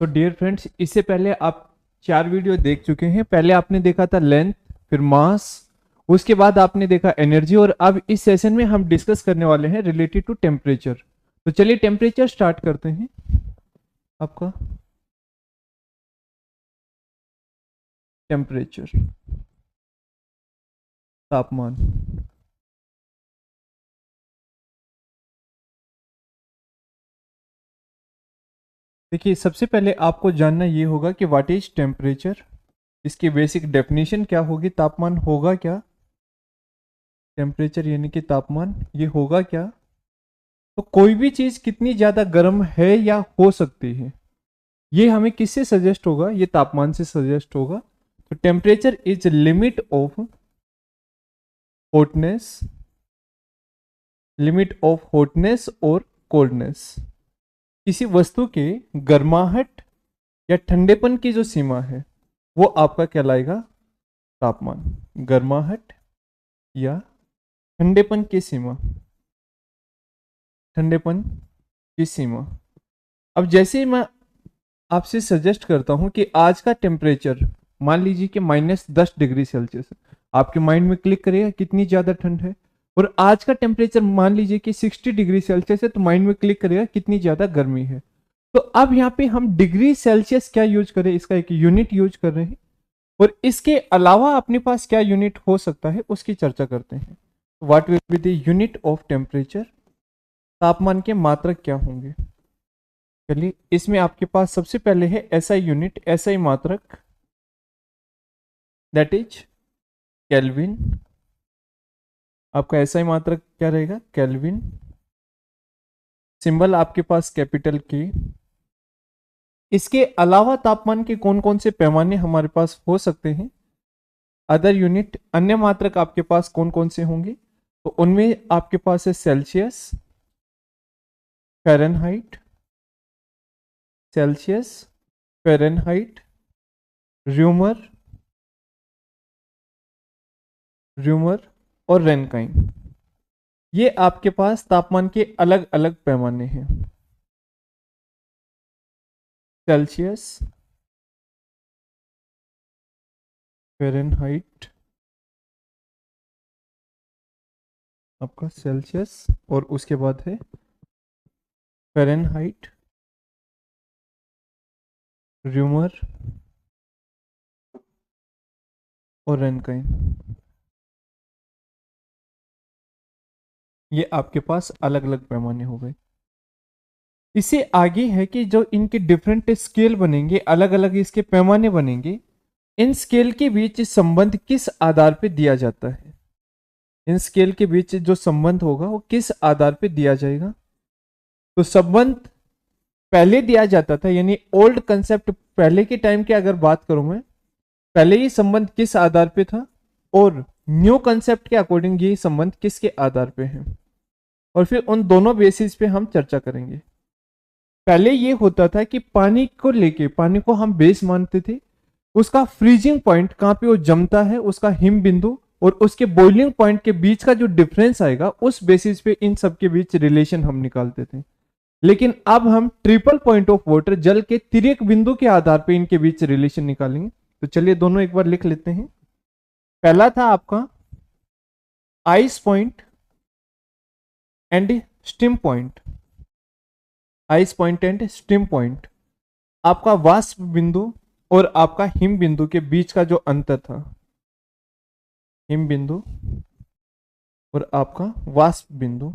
तो dear friends, इससे पहले आप 4 वीडियो देख चुके हैं। पहले आपने देखा था लेंथ, फिर मास, उसके बाद आपने देखा एनर्जी, और अब इस सेशन में हम डिस्कस करने वाले हैं रिलेटेड टू टेम्परेचर। तो चलिए टेम्परेचर स्टार्ट करते हैं। आपका टेम्परेचर, तापमान। देखिए, सबसे पहले आपको जानना ये होगा कि व्हाट इज टेम्परेचर। इसकी बेसिक डेफिनेशन क्या होगी। तापमान होगा क्या, टेम्परेचर यानी कि तापमान, ये होगा क्या। तो कोई भी चीज कितनी ज्यादा गर्म है या हो सकती है, ये हमें किससे सजेस्ट होगा, ये तापमान से सजेस्ट होगा। तो temperature is limit of hotness, limit of hotness और कोल्डनेस। किसी वस्तु के गर्माहट या ठंडेपन की जो सीमा है वो आपका कहलाएगा तापमान। गर्माहट या ठंडेपन की सीमा, ठंडेपन की सीमा। अब जैसे मैं आपसे सजेस्ट करता हूं कि आज का टेम्परेचर मान लीजिए कि -10 डिग्री सेल्सियस, आपके माइंड में क्लिक करेगा कितनी ज्यादा ठंड है। और आज का टेम्परेचर मान लीजिए कि 60 डिग्री सेल्सियस है, तो माइंड में क्लिक करेगा कितनी ज्यादा गर्मी है। तो अब यहाँ पे हम डिग्री सेल्सियस क्या यूज करें, इसका एक यूनिट यूज कर रहे हैं, और इसके अलावा अपने पास क्या यूनिट हो सकता है उसकी चर्चा करते हैं। What will be the unit of temperature, तापमान के मात्रक क्या होंगे। चलिए, इसमें आपके पास सबसे पहले है एसआई यूनिट, एसआई मात्रक, दैट इज केल्विन। आपका एसआई मात्रक क्या रहेगा, केल्विन। सिंबल आपके पास कैपिटल के। इसके अलावा तापमान के कौन कौन से पैमाने हमारे पास हो सकते हैं, अदर यूनिट, अन्य मात्रक आपके पास कौन कौन से होंगे। तो उनमें आपके पास है Celsius, Fahrenheit, Celsius, Fahrenheit, rumour, rumour और रेनकाइन। ये आपके पास तापमान के अलग अलग पैमाने हैं। सेल्सियस, फ़ारेनहाइट, आपका सेल्सियस, और उसके बाद है फ़ारेनहाइट, र्यूमर और रेनकाइन। ये आपके पास अलग अलग पैमाने हो गए। इससे आगे है कि जो इनके डिफरेंट स्केल बनेंगे, अलग अलग इसके पैमाने बनेंगे, इन स्केल के बीच संबंध किस आधार पर दिया जाता है। इन स्केल के बीच जो संबंध होगा वो किस आधार पर दिया जाएगा। तो संबंध पहले दिया जाता था, यानी ओल्ड कंसेप्ट, पहले के टाइम की अगर बात करूं मैं, पहले ये संबंध किस आधार पे था, और न्यू कंसेप्ट के अकॉर्डिंग ये संबंध किसके आधार पे है, और फिर उन दोनों बेसिस पे हम चर्चा करेंगे। पहले ये होता था कि पानी को लेके, पानी को हम बेस मानते थे, उसका फ्रीजिंग पॉइंट कहां पे वो जमता है, उसका हिम बिंदु, और उसके बॉइलिंग पॉइंट के बीच का जो डिफरेंस आएगा, उस बेसिस पे इन सब के बीच रिलेशन हम निकालते थे। लेकिन अब हम ट्रिपल पॉइंट ऑफ वाटर, जल के तिर्यक बिंदु के आधार पे इनके बीच रिलेशन निकालेंगे। तो चलिए दोनों एक बार लिख लेते हैं। पहला था आपका ice point and steam point, ice point and steam point, आपका वाष्प बिंदु और आपका हिम बिंदु के बीच का जो अंतर था, हिम बिंदु और आपका वाष्प बिंदु,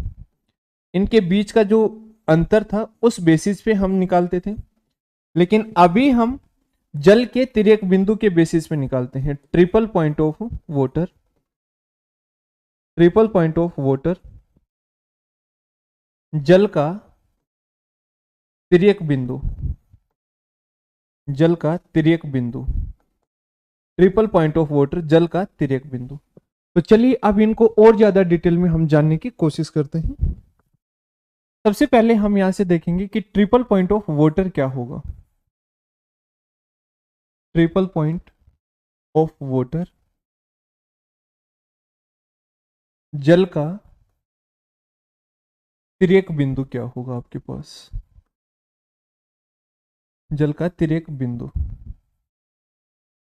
इनके बीच का जो अंतर था उस बेसिस पे हम निकालते थे। लेकिन अभी हम जल के तिर्यक बिंदु के बेसिस पे निकालते हैं। Triple point of water, triple point of water, जल का तिर्यक बिंदु, जल का तिर्यक बिंदु, ट्रिपल पॉइंट ऑफ वाटर, जल का तिर्यक बिंदु। तो चलिए अब इनको और ज्यादा डिटेल में हम जानने की कोशिश करते हैं। सबसे पहले हम यहां से देखेंगे कि ट्रिपल पॉइंट ऑफ वाटर क्या होगा। ट्रिपल पॉइंट ऑफ वाटर, जल का तिर्यक बिंदु क्या होगा आपके पास। जल का तिर्यक बिंदु।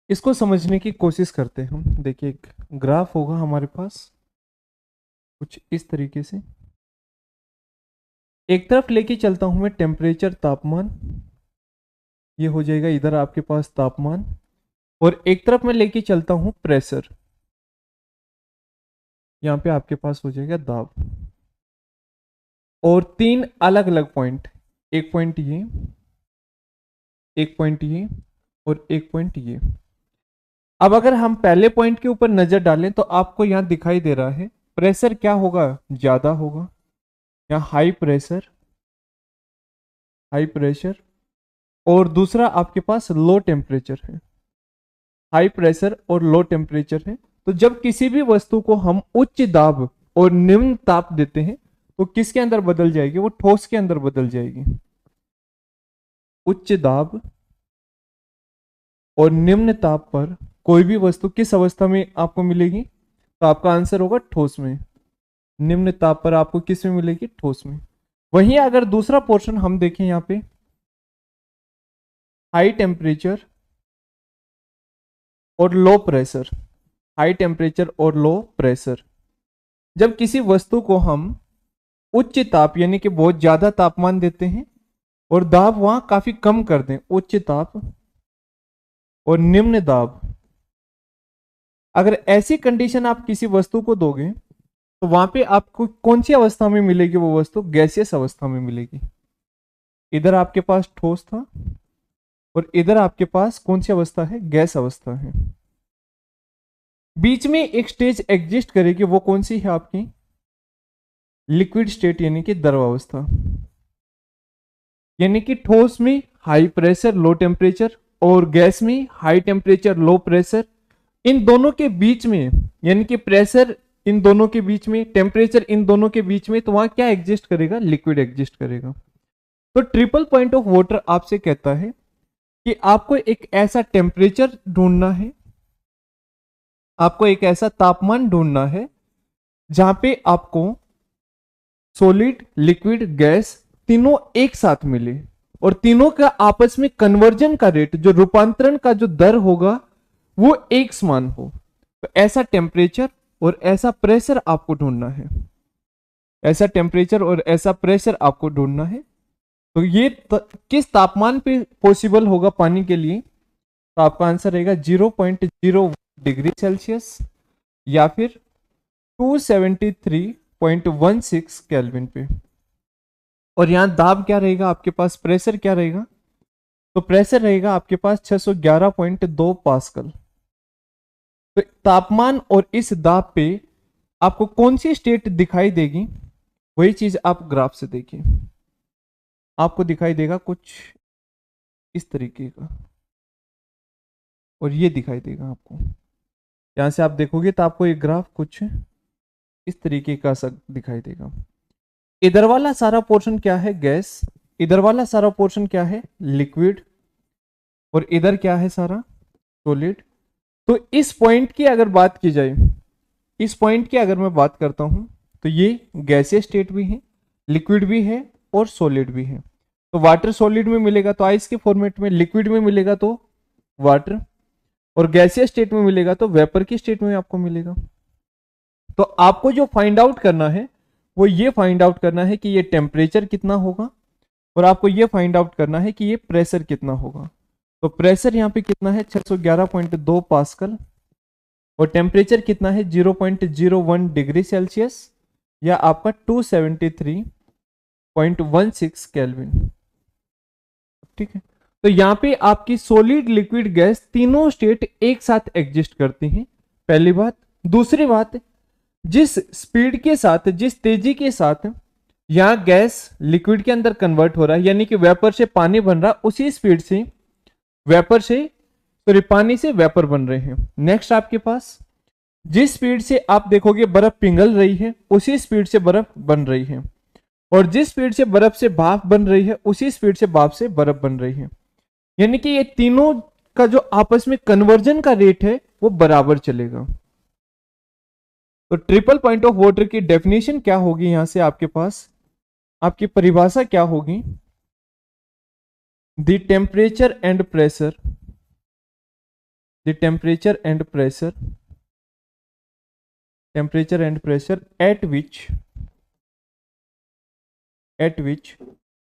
इसको समझने की कोशिश करते हैं हम। देखिए एक ग्राफ होगा हमारे पास कुछ इस तरीके से। एक तरफ लेके चलता हूं मैं टेम्परेचर तापमान, ये हो जाएगा इधर आपके पास तापमान, और एक तरफ मैं लेके चलता हूं प्रेशर, यहाँ पे आपके पास हो जाएगा दाब। और तीन अलग अलग पॉइंट, एक पॉइंट ये, एक पॉइंट ये, और एक पॉइंट ये। अब अगर हम पहले पॉइंट के ऊपर नजर डालें तो आपको यहां दिखाई दे रहा है प्रेशर क्या होगा, ज्यादा होगा, यहाँ हाई प्रेशर, हाई प्रेशर। और दूसरा आपके पास लो टेम्परेचर है, हाई प्रेशर और लो टेम्परेचर है। तो जब किसी भी वस्तु को हम उच्च दाब और निम्न ताप देते हैं तो किसके अंदर बदल जाएगी, वो ठोस के अंदर बदल जाएगी। उच्च दाब और निम्न ताप पर कोई भी वस्तु किस अवस्था में आपको मिलेगी, तो आपका आंसर होगा ठोस में। निम्न ताप पर आपको किस में मिलेगी, ठोस में। वहीं अगर दूसरा पोर्शन हम देखें यहां पे, हाई टेम्परेचर और लो प्रेशर, हाई टेम्परेचर और लो प्रेशर। जब किसी वस्तु को हम उच्च ताप यानी कि बहुत ज्यादा तापमान देते हैं और दाब वहां काफी कम कर दें, उच्च ताप और निम्न दाब, अगर ऐसी कंडीशन आप किसी वस्तु को दोगे तो वहां पे आपको कौन सी अवस्था में मिलेगी, वो वस्तु गैसियस अवस्था में मिलेगी। इधर आपके पास ठोस था और इधर आपके पास कौन सी अवस्था है, गैस अवस्था है। बीच में एक स्टेज एग्जिस्ट करेगी, वो कौन सी है आपकी, लिक्विड स्टेट यानी कि द्रव अवस्था। यानी कि ठोस में हाई प्रेशर लो टेम्परेचर और गैस में हाई टेम्परेचर लो प्रेशर, इन दोनों के बीच में, यानी कि प्रेशर इन दोनों के बीच में, टेम्परेचर इन दोनों के बीच में, तो वहां क्या एग्जिस्ट करेगा, लिक्विड एग्जिस्ट करेगा। तो ट्रिपल पॉइंट ऑफ वाटर आपसे कहता है कि आपको एक ऐसा टेम्परेचर ढूंढना है, आपको एक ऐसा तापमान ढूंढना है जहां पे आपको सॉलिड लिक्विड गैस तीनों एक साथ मिले और तीनों का आपस में कन्वर्जन का रेट, जो रूपांतरण का जो दर होगा, वो एक समान हो। तो ऐसा टेम्परेचर और ऐसा प्रेशर आपको ढूंढना है, ऐसा टेम्परेचर और ऐसा प्रेशर आपको ढूंढना है। तो ये किस तापमान पे पॉसिबल होगा पानी के लिए, तो आपका आंसर रहेगा 0.01 डिग्री सेल्सियस या फिर 273.16 केल्विन पे। और यहां दाब क्या रहेगा आपके पास, प्रेशर क्या रहेगा, तो प्रेशर रहेगा आपके पास 611.2 पास्कल। तो तापमान और इस दाब पे आपको कौन सी स्टेट दिखाई देगी, वही चीज आप ग्राफ से देखिए, आपको दिखाई देगा कुछ इस तरीके का, और ये दिखाई देगा आपको। यहां से आप देखोगे तो आपको ये ग्राफ कुछ इस तरीके का सा दिखाई देगा। इधर वाला सारा पोर्शन क्या है, गैस, इधर वाला सारा पोर्शन क्या है, लिक्विड, और इधर क्या है सारा, सॉलिड। तो इस पॉइंट की अगर बात की जाए, इस पॉइंट की अगर मैं बात करता हूं तो ये गैसीय स्टेट भी है, लिक्विड भी है और सॉलिड भी है। तो वाटर सॉलिड में मिलेगा तो आइस के फॉर्मेट में, लिक्विड में मिलेगा तो वाटर, और गैसीय स्टेट में मिलेगा तो वेपर की स्टेट में आपको मिलेगा। तो आपको जो फाइंड आउट करना है वो ये फाइंड आउट करना है कि ये टेम्परेचर कितना होगा, और आपको ये फाइंड आउट करना है कि ये प्रेशर कितना होगा। तो प्रेशर यहाँ पे कितना है, 611.2 पास्कल, और टेम्परेचर कितना है 0.01 डिग्री सेल्सियस या आपका 273.16 केल्विन। ठीक है, तो यहाँ पे आपकी सॉलिड लिक्विड गैस तीनों स्टेट एक साथ एग्जिस्ट करती हैं, पहली बात। दूसरी बात, जिस स्पीड के साथ, जिस तेजी के साथ यहां गैस लिक्विड के अंदर कन्वर्ट हो रहा है, यानी कि वेपर से पानी बन रहा, उसी स्पीड से वेपर से, सॉरी पानी से वेपर बन रहे हैं। नेक्स्ट आपके पास जिस स्पीड से आप देखोगे बर्फ पिघल रही है, उसी स्पीड से बर्फ बन रही है, और जिस स्पीड से बर्फ से भाप बन रही है, उसी स्पीड से भाप से बर्फ बन रही है। यानी कि ये तीनों का जो आपस में कन्वर्जन का रेट है वो बराबर चलेगा। तो ट्रिपल पॉइंट ऑफ वाटर की डेफिनेशन क्या होगी, यहां से आपके पास आपकी परिभाषा क्या होगी, the temperature and pressure, the temperature and pressure, temperature and pressure at which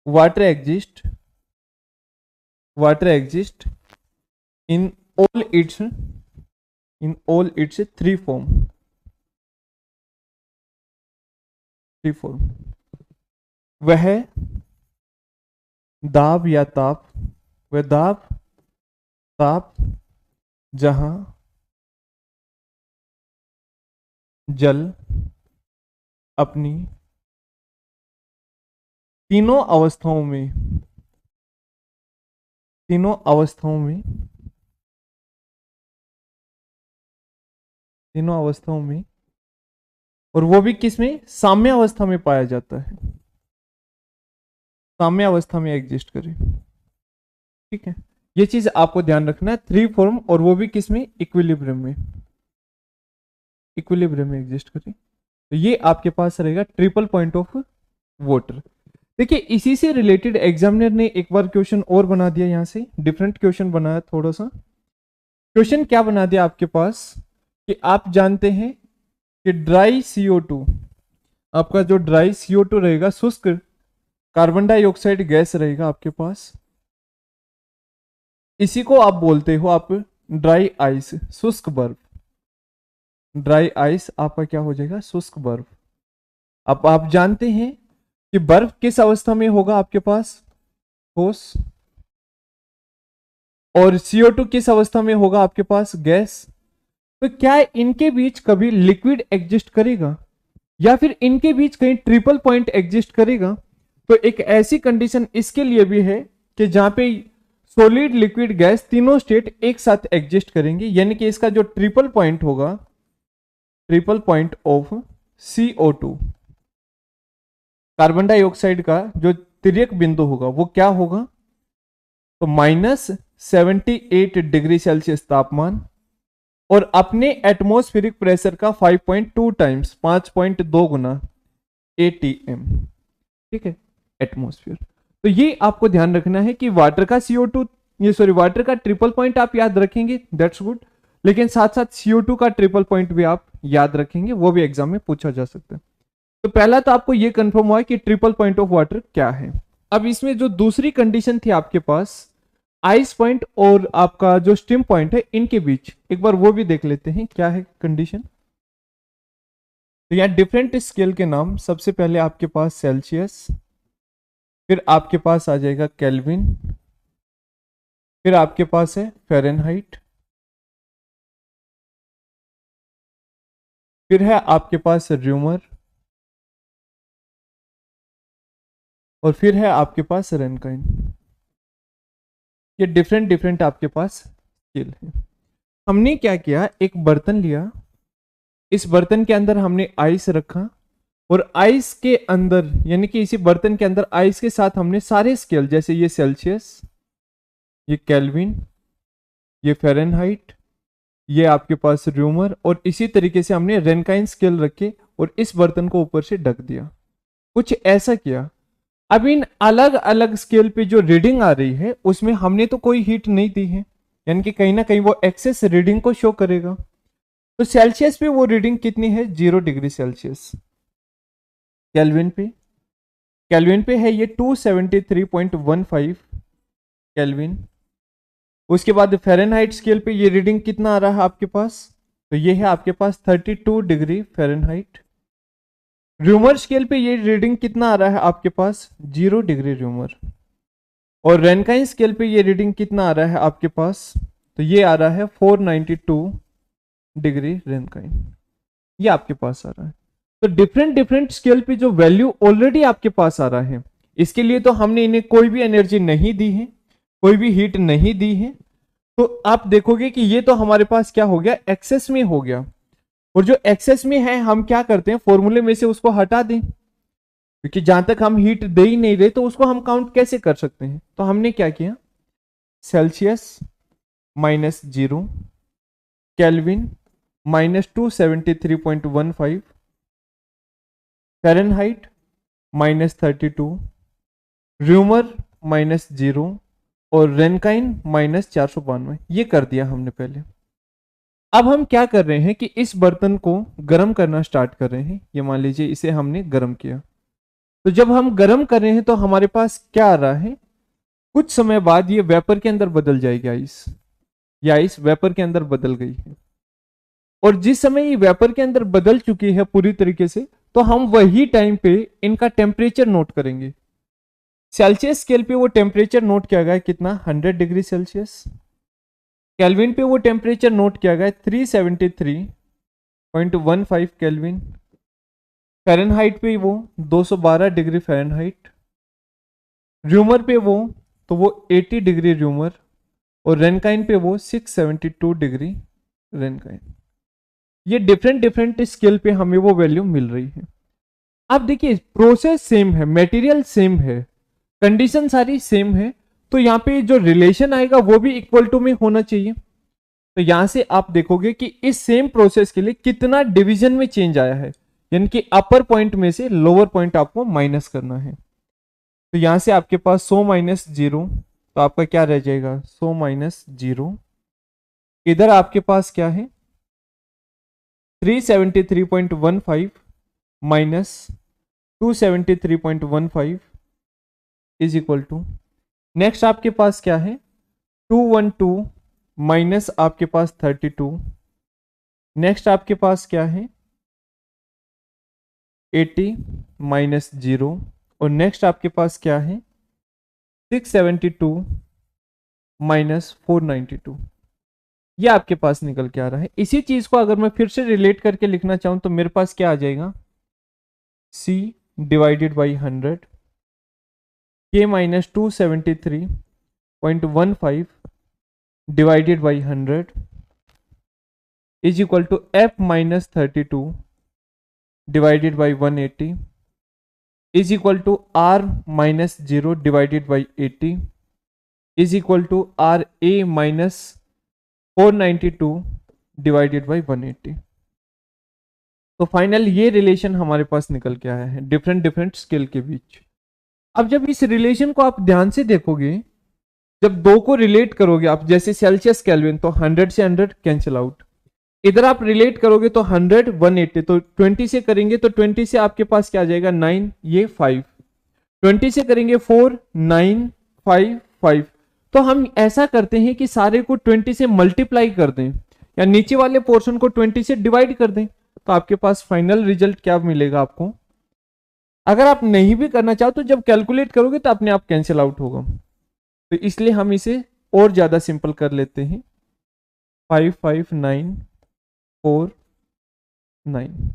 water exists, water exists in all its, in all its three form, वह दाब या ताप, वह दाब ताप जहां जल अपनी तीनों अवस्थाओं में, तीनों अवस्थाओं में, तीनों अवस्थाओं में, और वो भी किसमें, साम्य अवस्था में पाया जाता है, साम्य अवस्था में एग्जिस्ट करे। ठीक है, ये चीज आपको ध्यान रखना है, थ्री फॉर्म, और वो भी किसमें, इक्विलिब्रियम में, इक्विलिब्रियम में एग्जिस्ट करे। तो ये आपके पास रहेगा ट्रिपल पॉइंट ऑफ वाटर। देखिए इसी से रिलेटेड एग्जामिनर ने एक बार क्वेश्चन और बना दिया, यहां से डिफरेंट क्वेश्चन बनाया थोड़ा सा। क्वेश्चन क्या बना दिया आपके पास कि आप जानते हैं कि ड्राई CO2, आपका जो ड्राई CO2 रहेगा, शुष्क कार्बन डाइऑक्साइड गैस रहेगा आपके पास, इसी को आप बोलते हो आप ड्राई आइस, शुष्क बर्फ। ड्राई आइस आपका क्या हो जाएगा, शुष्क बर्फ। अब आप जानते हैं कि बर्फ किस अवस्था में होगा आपके पास, ठोस, और CO2 किस अवस्था में होगा आपके पास, गैस। तो क्या इनके बीच कभी लिक्विड एग्जिस्ट करेगा, या फिर इनके बीच कहीं ट्रिपल पॉइंट एग्जिस्ट करेगा? तो एक ऐसी कंडीशन इसके लिए भी है कि जहां पे सॉलिड, लिक्विड, गैस तीनों स्टेट एक साथ एग्जिस्ट करेंगे, यानी कि इसका जो ट्रिपल पॉइंट होगा, triple point of CO2, carbon dioxide का जो तिर्यक बिंदु होगा वो क्या होगा, तो -78 डिग्री सेल्सियस तापमान, और अपने एटमॉस्फेरिक प्रेशर का 5.2 टाइम्स, 5.2 गुना ATM। ठीक है, एटमॉस्फेयर। तो ये आपको ध्यान रखना है कि वाटर का CO2, ये सॉरी वाटर का ट्रिपल पॉइंट आप याद रखेंगे, दैट्स गुड, लेकिन साथ साथ CO2 का ट्रिपल पॉइंट भी आप याद रखेंगे, वो भी एग्जाम में पूछा जा सकता है। तो पहला तो आपको ये कंफर्म हुआ कि ट्रिपल पॉइंट ऑफ वाटर क्या है। अब इसमें जो दूसरी कंडीशन थी आपके पास, आइस पॉइंट और आपका जो स्टीम पॉइंट है, इनके बीच एक बार वो भी देख लेते हैं क्या है कंडीशन। तो यहाँ डिफरेंट स्केल के नाम, सबसे पहले आपके पास सेल्सियस, फिर आपके पास आ जाएगा केल्विन, फिर आपके पास है फ़ारेनहाइट, फिर है आपके पास र्यूमर, और फिर है आपके पास रेनकाइन। ये डिफरेंट डिफरेंट आपके पास स्केल है। हमने क्या किया, एक बर्तन लिया, इस बर्तन के अंदर हमने आइस रखा, और आइस के अंदर, यानी कि इसी बर्तन के अंदर आइस के साथ हमने सारे स्केल, जैसे ये सेल्सियस, ये केल्विन, ये फ़ारेनहाइट, ये आपके पास र्यूमर, और इसी तरीके से हमने रेनकाइन स्केल रखे और इस बर्तन को ऊपर से ढक दिया, कुछ ऐसा किया। अब इन अलग अलग स्केल पे जो रीडिंग आ रही है उसमें हमने तो कोई हीट नहीं दी है, यानी कि कहीं ना कहीं वो एक्सेस रीडिंग को शो करेगा। तो सेल्सियस पे वो रीडिंग कितनी है, 0 डिग्री सेल्सियस। केल्विन पे, केल्विन पे है ये 273.15 केल्विन। उसके बाद फ़ारेनहाइट स्केल पे ये रीडिंग कितना आ रहा है आपके पास, तो ये है आपके पास 32 डिग्री फ़ारेनहाइट। र्यूमर स्केल पे ये रीडिंग कितना आ रहा है आपके पास, 0 डिग्री र्यूमर। और रेनकाइन स्केल पे ये रीडिंग कितना आ रहा है आपके पास, तो ये आ रहा है 492 डिग्री रेनकाइन, ये आपके पास आ रहा है। तो डिफरेंट डिफरेंट स्केल पे जो वैल्यू ऑलरेडी आपके पास आ रहा है, इसके लिए तो हमने इन्हें कोई भी एनर्जी नहीं दी है, कोई भी हीट नहीं दी है। तो आप देखोगे कि ये तो हमारे पास क्या हो गया, एक्सेस में हो गया। और जो एक्सेस में है हम क्या करते हैं, फॉर्मूले में से उसको हटा दें, क्योंकि जहां तक हम हीट दे ही नहीं रहे तो उसको हम काउंट कैसे कर सकते हैं। तो हमने क्या किया, सेल्सियस -0, केल्विन -273.15, फ़ारेनहाइट -32, र्यूमर -0, और रेनकाइन -492, ये कर दिया हमने पहले। अब हम क्या कर रहे हैं कि इस बर्तन को गर्म करना स्टार्ट कर रहे हैं। ये मान लीजिए इसे हमने गर्म किया, तो जब हम गर्म कर रहे हैं तो हमारे पास क्या आ रहा है, कुछ समय बाद ये वेपर के अंदर बदल जाएगी आइस, या आइस वेपर के अंदर बदल गई है। और जिस समय ये वेपर के अंदर बदल चुकी है पूरी तरीके से, तो हम वही टाइम पे इनका टेम्परेचर नोट करेंगे। सेल्सियस स्केल पे वो टेम्परेचर नोट किया गया है कितना, 100 डिग्री सेल्सियस। केल्विन पे वो टेम्परेचर नोट किया गया है 373.15 केल्विन। फ़ारेनहाइट पे वो 212 डिग्री फ़ारेनहाइट। र्यूमर पे वो 80 डिग्री र्यूमर। और रेनकाइन पे वो 672 डिग्री रेनकाइन। ये डिफरेंट डिफरेंट स्केल पे हमें वो वैल्यू मिल रही है। अब देखिए प्रोसेस सेम है, मटेरियल सेम है, कंडीशन सारी सेम है, तो यहाँ पे जो रिलेशन आएगा वो भी इक्वल टू में होना चाहिए। तो यहां से आप देखोगे कि इस सेम प्रोसेस के लिए कितना डिवीजन में चेंज आया है, यानी कि अपर पॉइंट में से लोअर पॉइंट आपको माइनस करना है। तो यहां से आपके पास 100 माइनस 0, तो आपका क्या रह जाएगा, 100 माइनस 0। इधर आपके पास क्या है, 373.15 minus 273.15 is equal to, next आपके पास क्या है, 212 माइनस आपके पास 32। नेक्स्ट आपके पास क्या है, 80 माइनस 0। और नेक्स्ट आपके पास क्या है, 672 माइनस 492। ये आपके पास निकल के आ रहा है। इसी चीज को अगर मैं फिर से रिलेट करके लिखना चाहूं तो मेरे पास क्या आ जाएगा, C divided by 100 K minus 273.15 divided by 100 is equal to F minus 32 divided by 180 is equal to R minus 0 divided by 80 is equal to RA minus 492 divided by 180। तो फाइनल ये रिलेशन हमारे पास निकल के आया है डिफरेंट डिफरेंट स्केल के बीच। अब जब इस रिलेशन को आप ध्यान से देखोगे, जब दो को रिलेट करोगे आप, जैसे सेल्सियस केल्विन, तो 100 से 100 कैंसिल आउट। इधर आप रिलेट करोगे तो 100 180, तो 20 से करेंगे तो 20 से आपके पास क्या आ जाएगा, 9, ये 5। 20 से करेंगे 4, 9, 5, 5। तो हम ऐसा करते हैं कि सारे को 20 से मल्टीप्लाई कर दें, या नीचे वाले पोर्शन को 20 से डिवाइड कर दें, तो आपके पास फाइनल रिजल्ट क्या मिलेगा आपको। अगर आप नहीं भी करना चाहो तो जब कैलकुलेट करोगे तो अपने आप कैंसिल आउट होगा, तो इसलिए हम इसे और ज्यादा सिंपल कर लेते हैं, 5, 5, 9, 4, 9।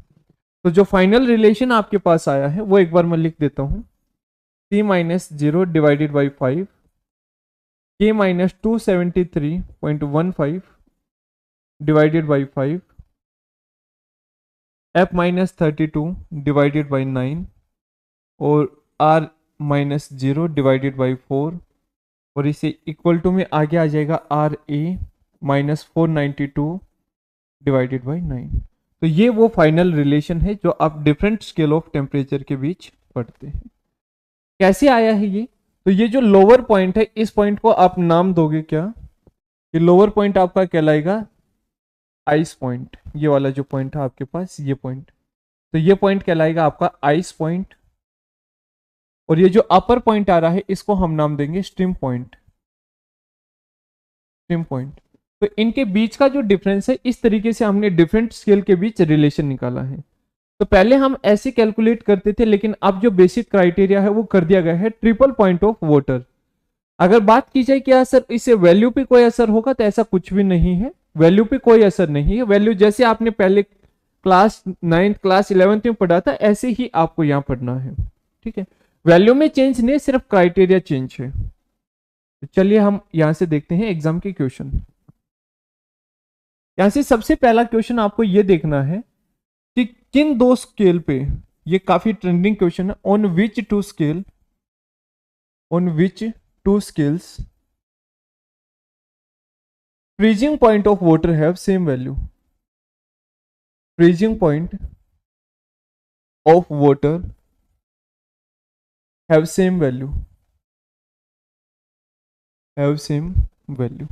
तो जो फाइनल रिलेशन आपके पास आया है वो एक बार मैं लिख देता हूं, C minus 0 divided by 5 K minus 273.15 divided by 5 F minus 32 divided by 9 और R माइनस 0 डिवाइडेड बाई 4, और इसे इक्वल टू में आगे आ जाएगा RA माइनस 492 डिवाइडेड बाई 9। तो ये वो फाइनल रिलेशन है जो आप डिफरेंट स्केल ऑफ टेम्परेचर के बीच पढ़ते हैं। कैसे आया है ये, तो ये जो लोअर पॉइंट है इस पॉइंट को आप नाम दोगे क्या, ये लोअर पॉइंट आपका कहलाएगा आइस पॉइंट। ये वाला जो पॉइंट है आपके पास, ये पॉइंट, तो ये पॉइंट कहलाएगा आपका आइस पॉइंट। और ये जो अपर पॉइंट आ रहा है इसको हम नाम देंगे स्ट्रीम पॉइंट, स्ट्रीम पॉइंट। तो इनके बीच का जो डिफरेंस है, इस तरीके से हमने डिफरेंट स्केल के बीच रिलेशन निकाला है। तो पहले हम ऐसे कैलकुलेट करते थे, लेकिन अब जो बेसिक क्राइटेरिया है वो कर दिया गया है ट्रिपल पॉइंट ऑफ वाटर। अगर बात की जाए क्या सर इससे वैल्यू पे कोई असर होगा, तो ऐसा कुछ भी नहीं है, वैल्यू पे कोई असर नहीं है। वैल्यू जैसे आपने पहले क्लास 9 क्लास 11 में पढ़ा था ऐसे ही आपको यहाँ पढ़ना है, ठीक है। वैल्यू में चेंज नहीं, सिर्फ क्राइटेरिया चेंज है। तो चलिए हम यहां से देखते हैं एग्जाम के क्वेश्चन। यहां से सबसे पहला क्वेश्चन आपको यह देखना है कि किन दो स्केल पे, ये काफी ट्रेंडिंग क्वेश्चन है, on which two scale, on which two scales freezing point of water have same value, freezing point of water have same value। Have same value,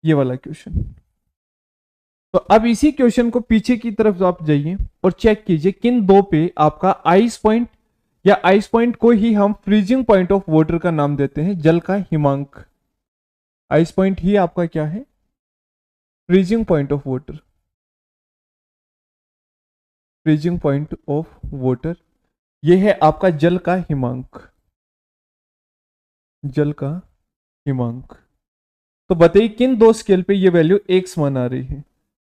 ये वाला क्वेश्चन। तो अब इसी क्वेश्चन को पीछे की तरफ आप जाइए और चेक कीजिए किन दो पे आपका आइस पॉइंट, या आइस पॉइंट को ही हम फ्रीजिंग पॉइंट ऑफ वाटर का नाम देते हैं, जल का हिमांक। आइस पॉइंट ही आपका क्या है, freezing point of water, freezing point of water, ये है आपका जल का हिमांक, जल का हिमांक। तो बताइए किन दो स्केल पे ये वैल्यू एक समान आ रही है।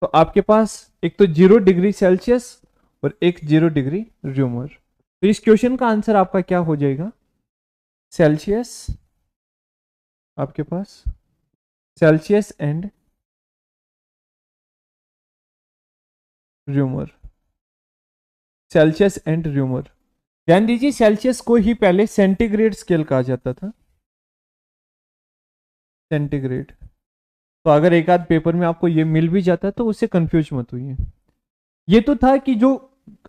तो आपके पास एक तो 0 डिग्री सेल्सियस और एक 0 डिग्री र्यूमर। तो इस क्वेश्चन का आंसर आपका क्या हो जाएगा, सेल्सियस, आपके पास Celsius and Reaumur, Celsius and Reaumur. ध्यान दीजिए सेल्सियस को ही पहले सेंटीग्रेड स्केल कहा जाता था, सेंटीग्रेड। तो अगर एक आध पेपर में आपको ये मिल भी जाता है तो उससे कंफ्यूज मत होइए। ये तो था कि जो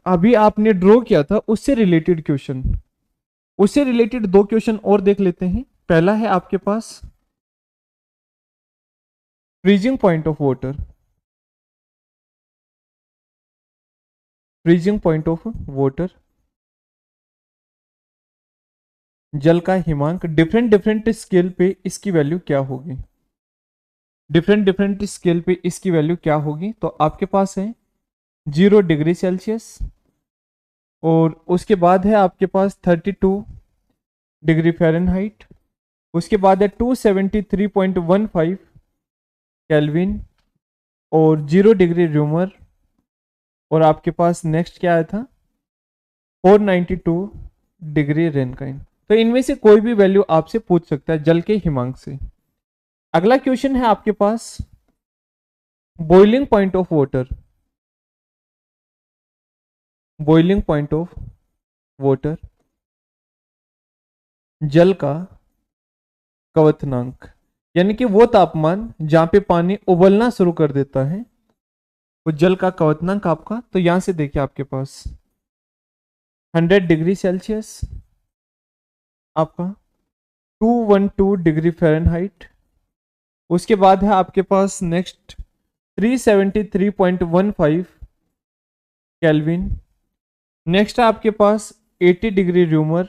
अभी आपने ड्रॉ किया था उससे रिलेटेड क्वेश्चन, उससे रिलेटेड दो क्वेश्चन और देख लेते हैं। पहला है आपके पास freezing point of water, freezing point of water, जल का हिमांक, डिफरेंट डिफरेंट स्केल पे इसकी वैल्यू क्या होगी, डिफरेंट डिफरेंट स्केल पे इसकी वैल्यू क्या होगी। तो आपके पास है 0 डिग्री सेल्सियस, और उसके बाद है आपके पास 32 डिग्री फ़ारेनहाइट, उसके बाद है 273.15 केल्विन, और 0 डिग्री र्यूमर, और आपके पास नेक्स्ट क्या आया था 492 डिग्री रेनकाइन। तो इनमें से कोई भी वैल्यू आपसे पूछ सकता है जल के हिमांक से। अगला क्वेश्चन है आपके पास boiling point of water, boiling point of water, जल का क्वथनांक, यानी कि वो तापमान जहां पे पानी उबलना शुरू कर देता है, वो जल का क्वथनांक आपका। तो यहां से देखिए आपके पास 100 डिग्री सेल्सियस, आपका 212 डिग्री फ़ारेनहाइट, उसके बाद है आपके पास नेक्स्ट 373.15 केल्विन, नेक्स्ट है आपके पास 80 डिग्री र्यूमर,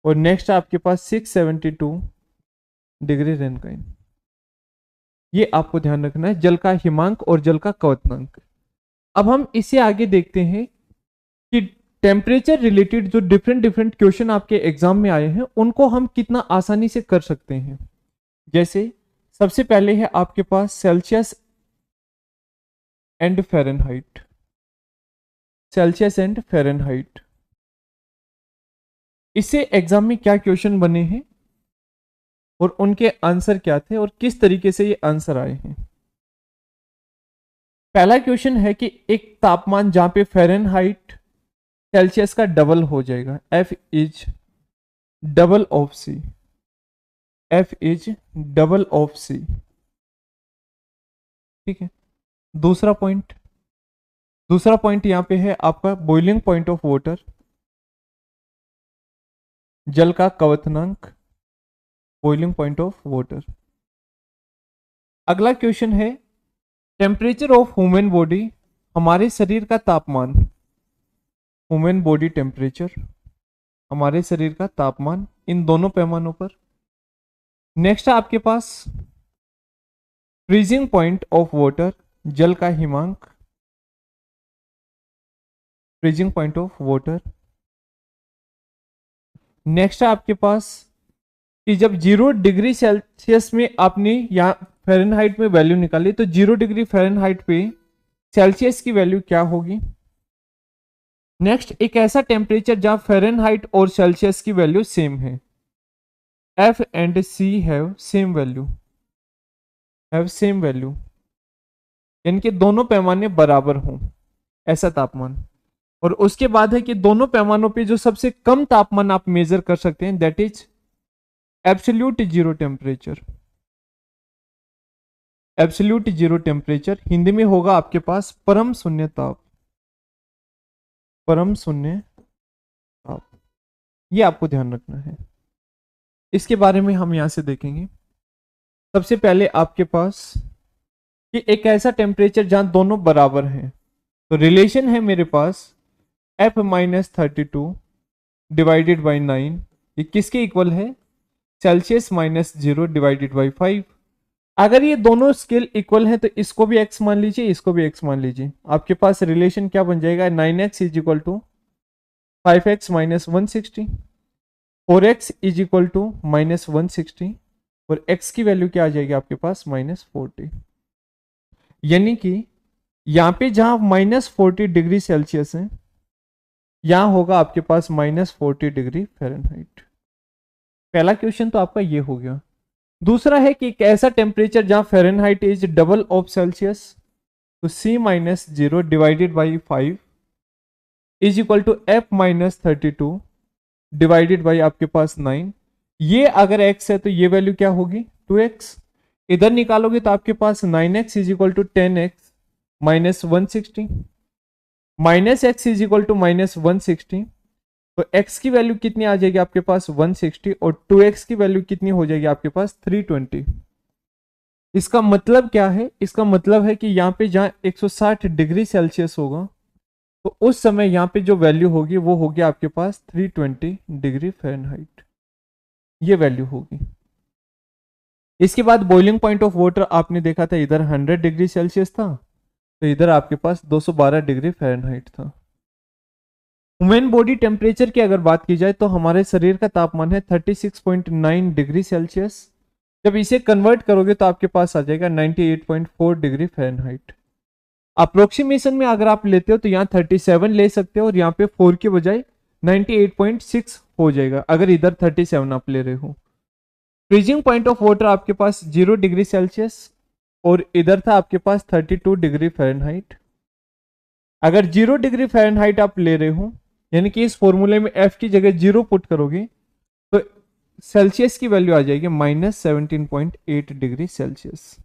और नेक्स्ट है आपके पास 672 डिग्री रेनकाइन। ये आपको ध्यान रखना है, जल का हिमांक और जल का क्वथनांक। अब हम इसे आगे देखते हैं कि टेम्परेचर रिलेटेड जो डिफरेंट डिफरेंट क्वेश्चन आपके एग्जाम में आए हैं उनको हम कितना आसानी से कर सकते हैं। जैसे सबसे पहले है आपके पास Celsius and Fahrenheit, Celsius and Fahrenheit. इससे एग्जाम में क्या क्वेश्चन बने हैं और उनके आंसर क्या थे और किस तरीके से ये आंसर आए हैं। पहला क्वेश्चन है कि एक तापमान जहां पे फ़ारेनहाइट सेल्सियस का डबल हो जाएगा, F is double of C, F is double of C, ठीक है। दूसरा पॉइंट, दूसरा पॉइंट यहां पे है आपका बॉइलिंग पॉइंट ऑफ वाटर, जल का क्वथनांक, बॉइलिंग पॉइंट ऑफ वाटर। अगला क्वेश्चन है टेम्परेचर ऑफ ह्यूमन बॉडी, हमारे शरीर का तापमान, ह्यूमन बॉडी टेम्परेचर, हमारे शरीर का तापमान इन दोनों पैमानों पर। नेक्स्ट है आपके पास फ्रीजिंग पॉइंट ऑफ वाटर, जल का हिमांक, freezing point of water. Next है आपके पास कि जब 0 डिग्री सेल्सियस में आपने यहाँ फ़ारेनहाइट में वैल्यू निकाली तो 0 डिग्री फ़ारेनहाइट पे सेल्सियस की वैल्यू क्या होगी। नेक्स्ट एक ऐसा टेम्परेचर जहां फ़ारेनहाइट और सेल्सियस की वैल्यू सेम है, F and C have same value, have same value, यानी कि दोनों पैमाने बराबर हों, ऐसा तापमान। और उसके बाद है कि दोनों पैमानों पे जो सबसे कम तापमान आप मेजर कर सकते हैं that is absolute zero temperature. Absolute zero temperature Hindi में होगा आपके पास परम शून्य ताप, परम शून्य ताप। ये आपको ध्यान रखना है। इसके बारे में हम यहां से देखेंगे। सबसे पहले आपके पास कि एक ऐसा टेम्परेचर जहां दोनों बराबर हैं, तो रिलेशन है मेरे पास F-32 डिवाइडेड बाई 9, ये किसके इक्वल है? Celsius -0 divided by 5। अगर ये दोनों स्केल इक्वल है तो इसको भी x मान लीजिए, इसको भी x मान लीजिए। आपके पास रिलेशन क्या बन जाएगा? 9x is equal to 5x minus 160, 4x is equal to minus 160, और x की वैल्यू क्या आ जाएगी आपके पास? -40। यानी कि यहां पे जहां -40 डिग्री सेल्सियस है, यहां होगा आपके पास -40 डिग्री फ़ारेनहाइट। पहला क्वेश्चन तो आपका ये हो गया। दूसरा है कि एक ऐसा टेम्परेचर जहां Fahrenheit is double of Celsius, तो C-0 divided by 5 is equal to F-32 divided by आपके पास 9। ये अगर x है तो ये वैल्यू क्या होगी? 2x। इधर निकालोगे तो आपके पास 9x is equal to 10x minus 160, minus x is equal to minus 160, तो x की वैल्यू कितनी आ जाएगी आपके पास? 160, और 2x की वैल्यू कितनी हो जाएगी आपके पास? 320। इसका मतलब क्या है? इसका मतलब है कि यहाँ पे जहां 160 डिग्री सेल्सियस होगा, तो उस समय यहाँ पे जो वैल्यू होगी वो होगी आपके पास 320 डिग्री फ़ारेनहाइट, ये वैल्यू होगी। इसके बाद बॉइलिंग पॉइंट ऑफ वाटर आपने देखा था, इधर 100 डिग्री सेल्सियस था, तो इधर आपके पास 212 डिग्री फ़ारेनहाइट था। ह्यूमन बॉडी टेम्परेचर की अगर बात की जाए तो हमारे शरीर का तापमान है 36.9 डिग्री सेल्सियस। जब इसे कन्वर्ट करोगे तो आपके पास आ जाएगा 98.4 डिग्री फ़ारेनहाइट। अप्रोक्सीमेशन में अगर आप लेते हो तो यहाँ 37 ले सकते हो, और यहाँ पे 4 के बजाय 98.6 हो जाएगा अगर इधर 37 आप ले रहे हो। फ्रीजिंग पॉइंट ऑफ वाटर आपके पास 0 डिग्री सेल्सियस, और इधर था आपके पास 32 डिग्री फ़ारेनहाइट। अगर 0 डिग्री फ़ारेनहाइट आप ले रहे हो, यानी कि इस फॉर्मूले में F की जगह 0 पुट करोगे तो सेल्सियस की वैल्यू आ जाएगी -17.8 डिग्री सेल्सियस।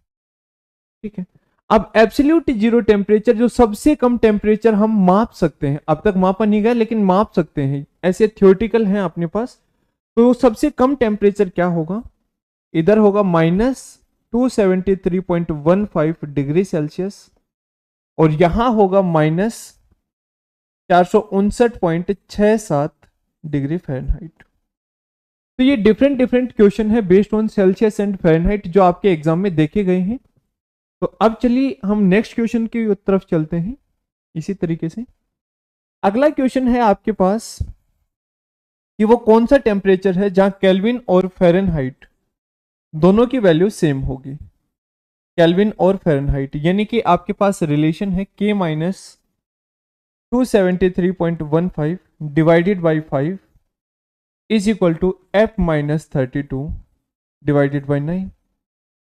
ठीक है। अब एब्सोल्यूट जीरो टेम्परेचर, जो सबसे कम टेम्परेचर हम माप सकते हैं, अब तक मापा नहीं गया लेकिन माप सकते हैं, ऐसे थियोरेटिकल हैं अपने पास, तो सबसे कम टेम्परेचर क्या होगा? इधर होगा -273.15 डिग्री सेल्सियस, और यहां होगा -459.67 डिग्री फ़ारेनहाइट। तो ये डिफरेंट डिफरेंट क्वेश्चन है based on Celsius and Fahrenheit जो आपके एग्जाम में देखे गए हैं। तो अब चलिए हम नेक्स्ट क्वेश्चन की तरफ चलते हैं। इसी तरीके से अगला क्वेश्चन है आपके पास कि वो कौन सा टेम्परेचर है जहां केल्विन और फ़ारेनहाइट दोनों की वैल्यू सेम होगी। केल्विन और फ़ारेनहाइट, यानी कि आपके पास रिलेशन है K minus 273.15 divided by 5 is equal to F-32 divided by 9।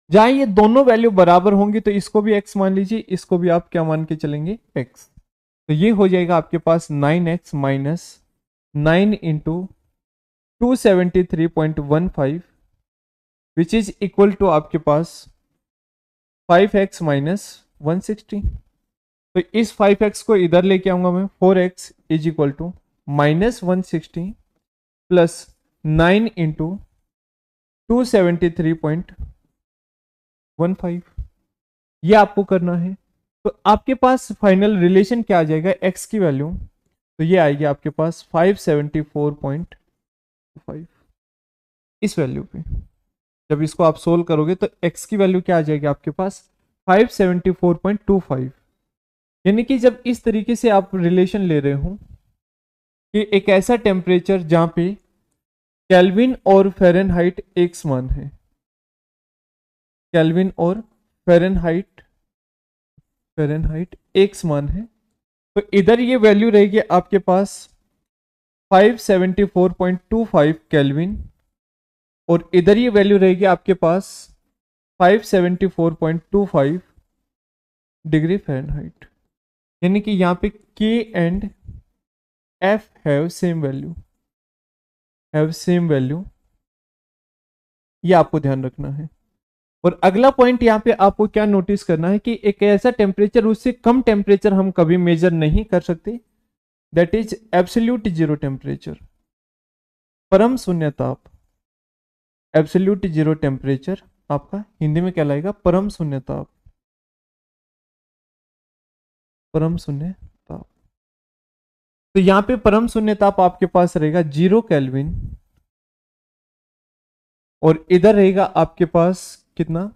जहां ये दोनों वैल्यू बराबर होंगी तो इसको भी x मान लीजिए, इसको भी आप क्या मान के चलेंगे? x। तो ये हो जाएगा आपके पास 9x minus 9 into 273.15 which is equal to आपके पास 5x माइनस 160। तो इस 5x को इधर लेके आऊंगा मैं, 4x is equal to minus 160 plus 9 into 273.15, ये आपको करना है। तो आपके पास फाइनल रिलेशन क्या आ जाएगा? x की वैल्यू तो ये आएगी आपके पास 574.5। इस वैल्यू पे जब इसको आप सोल्व करोगे तो x की वैल्यू क्या आ जाएगी आपके पास? 574.25। यानी कि जब इस तरीके से आप रिलेशन ले रहे हो कि एक ऐसा टेम्परेचर जहां पे केल्विन और फ़ारेनहाइट एक समान है, केल्विन और फ़ारेनहाइट एक समान है, तो इधर ये वैल्यू रहेगी आपके पास 574.25 केल्विन, और इधर ये वैल्यू रहेगी आपके पास 574.25 डिग्री फ़ारेनहाइट। यानी कि यहाँ पे K and F have same value, ये आपको ध्यान रखना है। और अगला पॉइंट यहाँ पे आपको क्या नोटिस करना है कि एक ऐसा टेम्परेचर, उससे कम टेम्परेचर हम कभी मेजर नहीं कर सकते, that is absolute zero temperature, परम शून्य ताप। एब्सोल्यूट जीरो टेम्परेचर आपका हिंदी में क्या लाएगा, परम शून्य ताप, परम शून्य ताप। तो यहां पे परम शून्य ताप आपके पास रहेगा 0 केल्विन, और इधर रहेगा आपके पास कितना,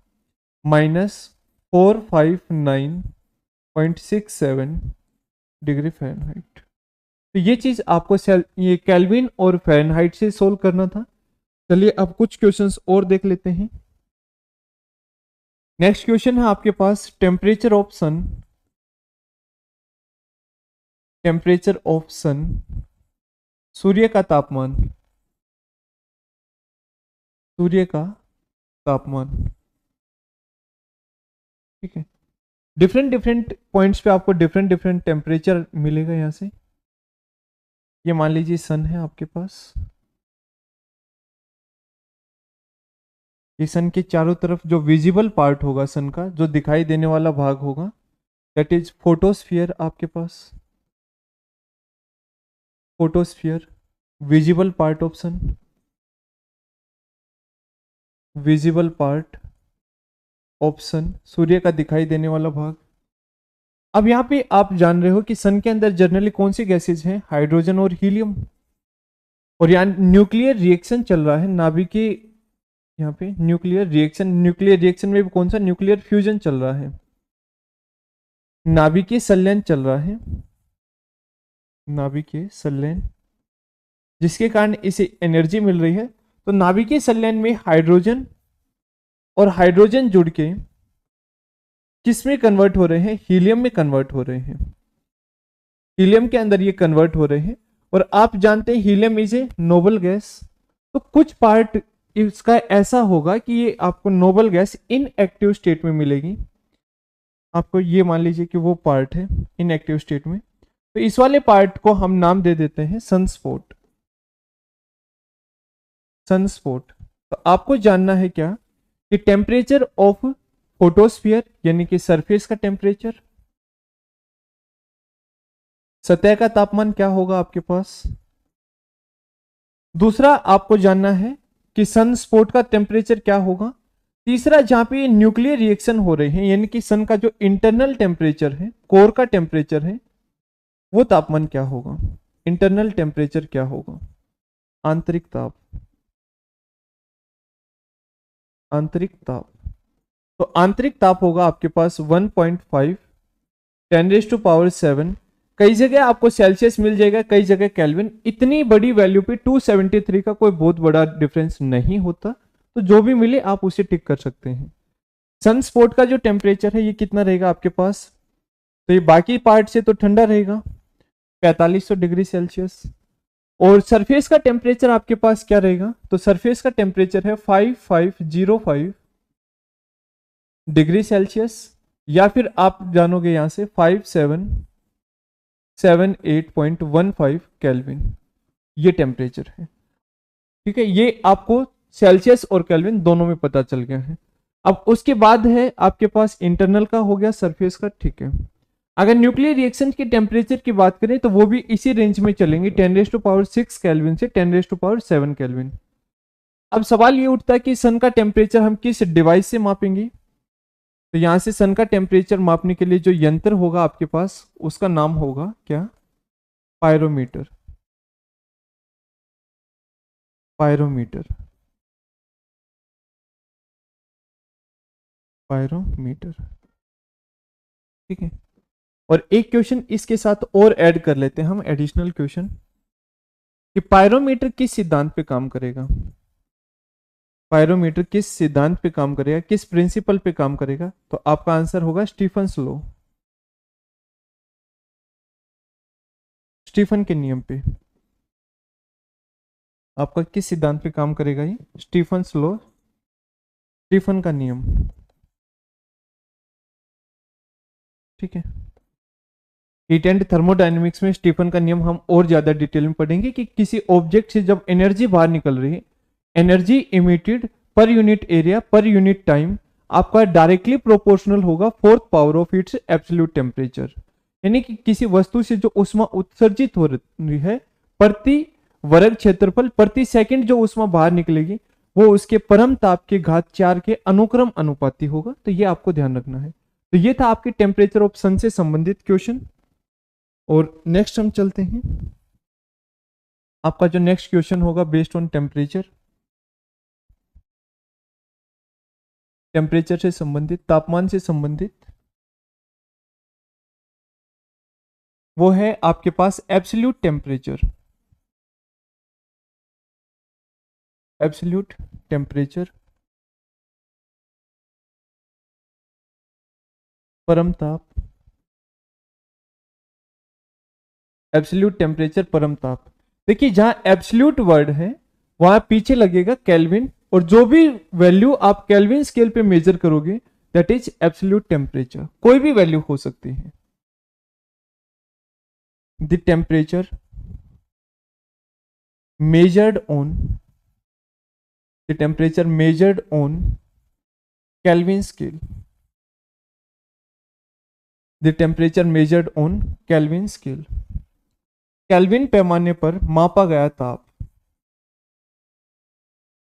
-459.67 डिग्री फ़ारेनहाइट। तो ये चीज आपको ये केल्विन और फ़ारेनहाइट से सोल्व करना था। चलिए अब कुछ क्वेश्चंस और देख लेते हैं। नेक्स्ट क्वेश्चन है आपके पास temperature of sun, temperature of sun, सूर्य का तापमान, सूर्य का तापमान। ठीक है, डिफरेंट डिफरेंट पॉइंट्स पे आपको डिफरेंट डिफरेंट टेम्परेचर मिलेगा यहां से। ये मान लीजिए सन है आपके पास, ये सन के चारों तरफ जो विजिबल पार्ट होगा सन का, जो दिखाई देने वाला भाग होगा, दैट इज फोटोस्फियर आपके पास, photosphere, visible part of sun, visible part of sun, सूर्य का दिखाई देने वाला भाग। अब यहां पे आप जान रहे हो कि सन के अंदर जनरली कौन सी गैसेज हैं, हाइड्रोजन और हीलियम, और यहाँ न्यूक्लियर रिएक्शन चल रहा है नाभिकीय, यहाँ पे न्यूक्लियर रिएक्शन में भी कौन सा, न्यूक्लियर फ्यूजन चल रहा है, नाभिकीय संलयन चल रहा है, नाभिकीय संलयन, जिसके कारण इसे एनर्जी मिल रही है। तो नाभिकीय संलयन में हाइड्रोजन और हाइड्रोजन जुड़ के किस में कन्वर्ट हो रहे हैं, हीलियम में कन्वर्ट हो रहे हैं, हीलियम के अंदर ये कन्वर्ट हो रहे हैं। और आप जानते हैं helium is a noble gas, तो कुछ पार्ट इसका ऐसा होगा कि ये आपको नोबल गैस इनएक्टिव स्टेट में मिलेगी, आपको ये मान लीजिए कि वो पार्ट है इनएक्टिव स्टेट में, तो इस वाले पार्ट को हम नाम दे देते हैं सनस्पॉट, सनस्पॉट। तो आपको जानना है क्या कि टेम्परेचर ऑफ फोटोस्फियर यानी कि सरफेस का टेम्परेचर, सतह का तापमान क्या होगा आपके पास। दूसरा आपको जानना है कि सन स्पॉट का टेम्परेचर क्या होगा। तीसरा, जहां पे न्यूक्लियर रिएक्शन हो रहे हैं यानी कि सन का जो इंटरनल टेम्परेचर है, कोर का टेम्परेचर है, वो तापमान क्या होगा, इंटरनल टेम्परेचर क्या होगा, आंतरिक ताप, आंतरिक ताप। तो आंतरिक ताप होगा आपके पास 1.5 10⁻⁷। कई जगह आपको सेल्सियस मिल जाएगा, कई जगह केल्विन। इतनी बड़ी वैल्यू पे 273 का कोई बहुत बड़ा डिफरेंस नहीं होता, तो जो भी मिले आप उसे टिक कर सकते हैं। सन स्पॉट का जो टेम्परेचर है ये कितना रहेगा आपके पास, तो ये बाकी पार्ट से तो ठंडा रहेगा 4500 डिग्री सेल्सियस। और सरफेस का टेम्परेचर आपके पास क्या रहेगा, तो सरफेस का टेम्परेचर है 5505 डिग्री सेल्सियस, या फिर आप जानोगे यहां से 5778.15 केल्विन, ये टेम्परेचर है। ठीक है, ये आपको सेल्सियस और केल्विन दोनों में पता चल गया है। अब उसके बाद है आपके पास इंटरनल का हो गया, सरफेस का। ठीक है, अगर न्यूक्लियर रिएक्शन के टेम्परेचर की बात करें तो वो भी इसी रेंज में चलेंगे, 10⁻6 केल्विन से 10⁻7 केल्विन। अब सवाल ये उठता है कि सन का टेम्परेचर हम किस डिवाइस से मापेंगे। तो यहां से सन का टेम्परेचर मापने के लिए जो यंत्र होगा आपके पास, उसका नाम होगा क्या, पायरोमीटर, पायरोमीटर, पायरोमीटर। ठीक है, और एक क्वेश्चन इसके साथ और ऐड कर लेते हैं हम, एडिशनल क्वेश्चन, कि पायरोमीटर किस सिद्धांत पे काम करेगा, पायरोमीटर किस सिद्धांत पे काम करेगा, किस प्रिंसिपल पे काम करेगा। तो आपका आंसर होगा स्टीफन्स लॉ, स्टीफन के नियम पे। आपका किस सिद्धांत पे काम करेगा ये, स्टीफन्स लॉ, स्टीफन का नियम। ठीक है, हीट एंड थर्मोडायनेमिक्स में स्टीफन का नियम हम और ज्यादा डिटेल में पढ़ेंगे कि किसी ऑब्जेक्ट से जब एनर्जी बाहर निकल रही है, energy emitted per unit area per unit time आपका डायरेक्टली प्रोपोर्शनल होगा 4th power of its absolute temperature. यानी कि किसी वस्तु से जो ऊष्मा उत्सर्जित हो रही है, प्रति वर्ग क्षेत्रफल प्रति सेकंड जो ऊष्मा बाहर निकलेगी, वो उसके परम ताप के घात 4 के अनुक्रम अनुपाती होगा। तो ये आपको ध्यान रखना है। तो ये था आपके टेम्परेचर ऑफ सन से संबंधित क्वेश्चन। और नेक्स्ट हम चलते हैं। आपका जो नेक्स्ट क्वेश्चन होगा बेस्ड ऑन टेम्परेचर, टेम्परेचर से संबंधित, तापमान से संबंधित, वो है आपके पास एब्सोल्यूट टेम्परेचर। एब्सोल्यूट टेम्परेचर, परम ताप, एब्सोल्यूट टेम्परेचर परम ताप। देखिए जहां एब्सोल्यूट वर्ड है वहां पीछे लगेगा केल्विन, और जो भी वैल्यू आप केल्विन स्केल पे मेजर करोगे दैट इज एब्सोल्यूट टेम्परेचर। कोई भी वैल्यू हो सकती है। The temperature measured on the temperature measured on Kelvin scale, the temperature measured on Kelvin scale, kelvin पैमाने पर मापा गया ताप,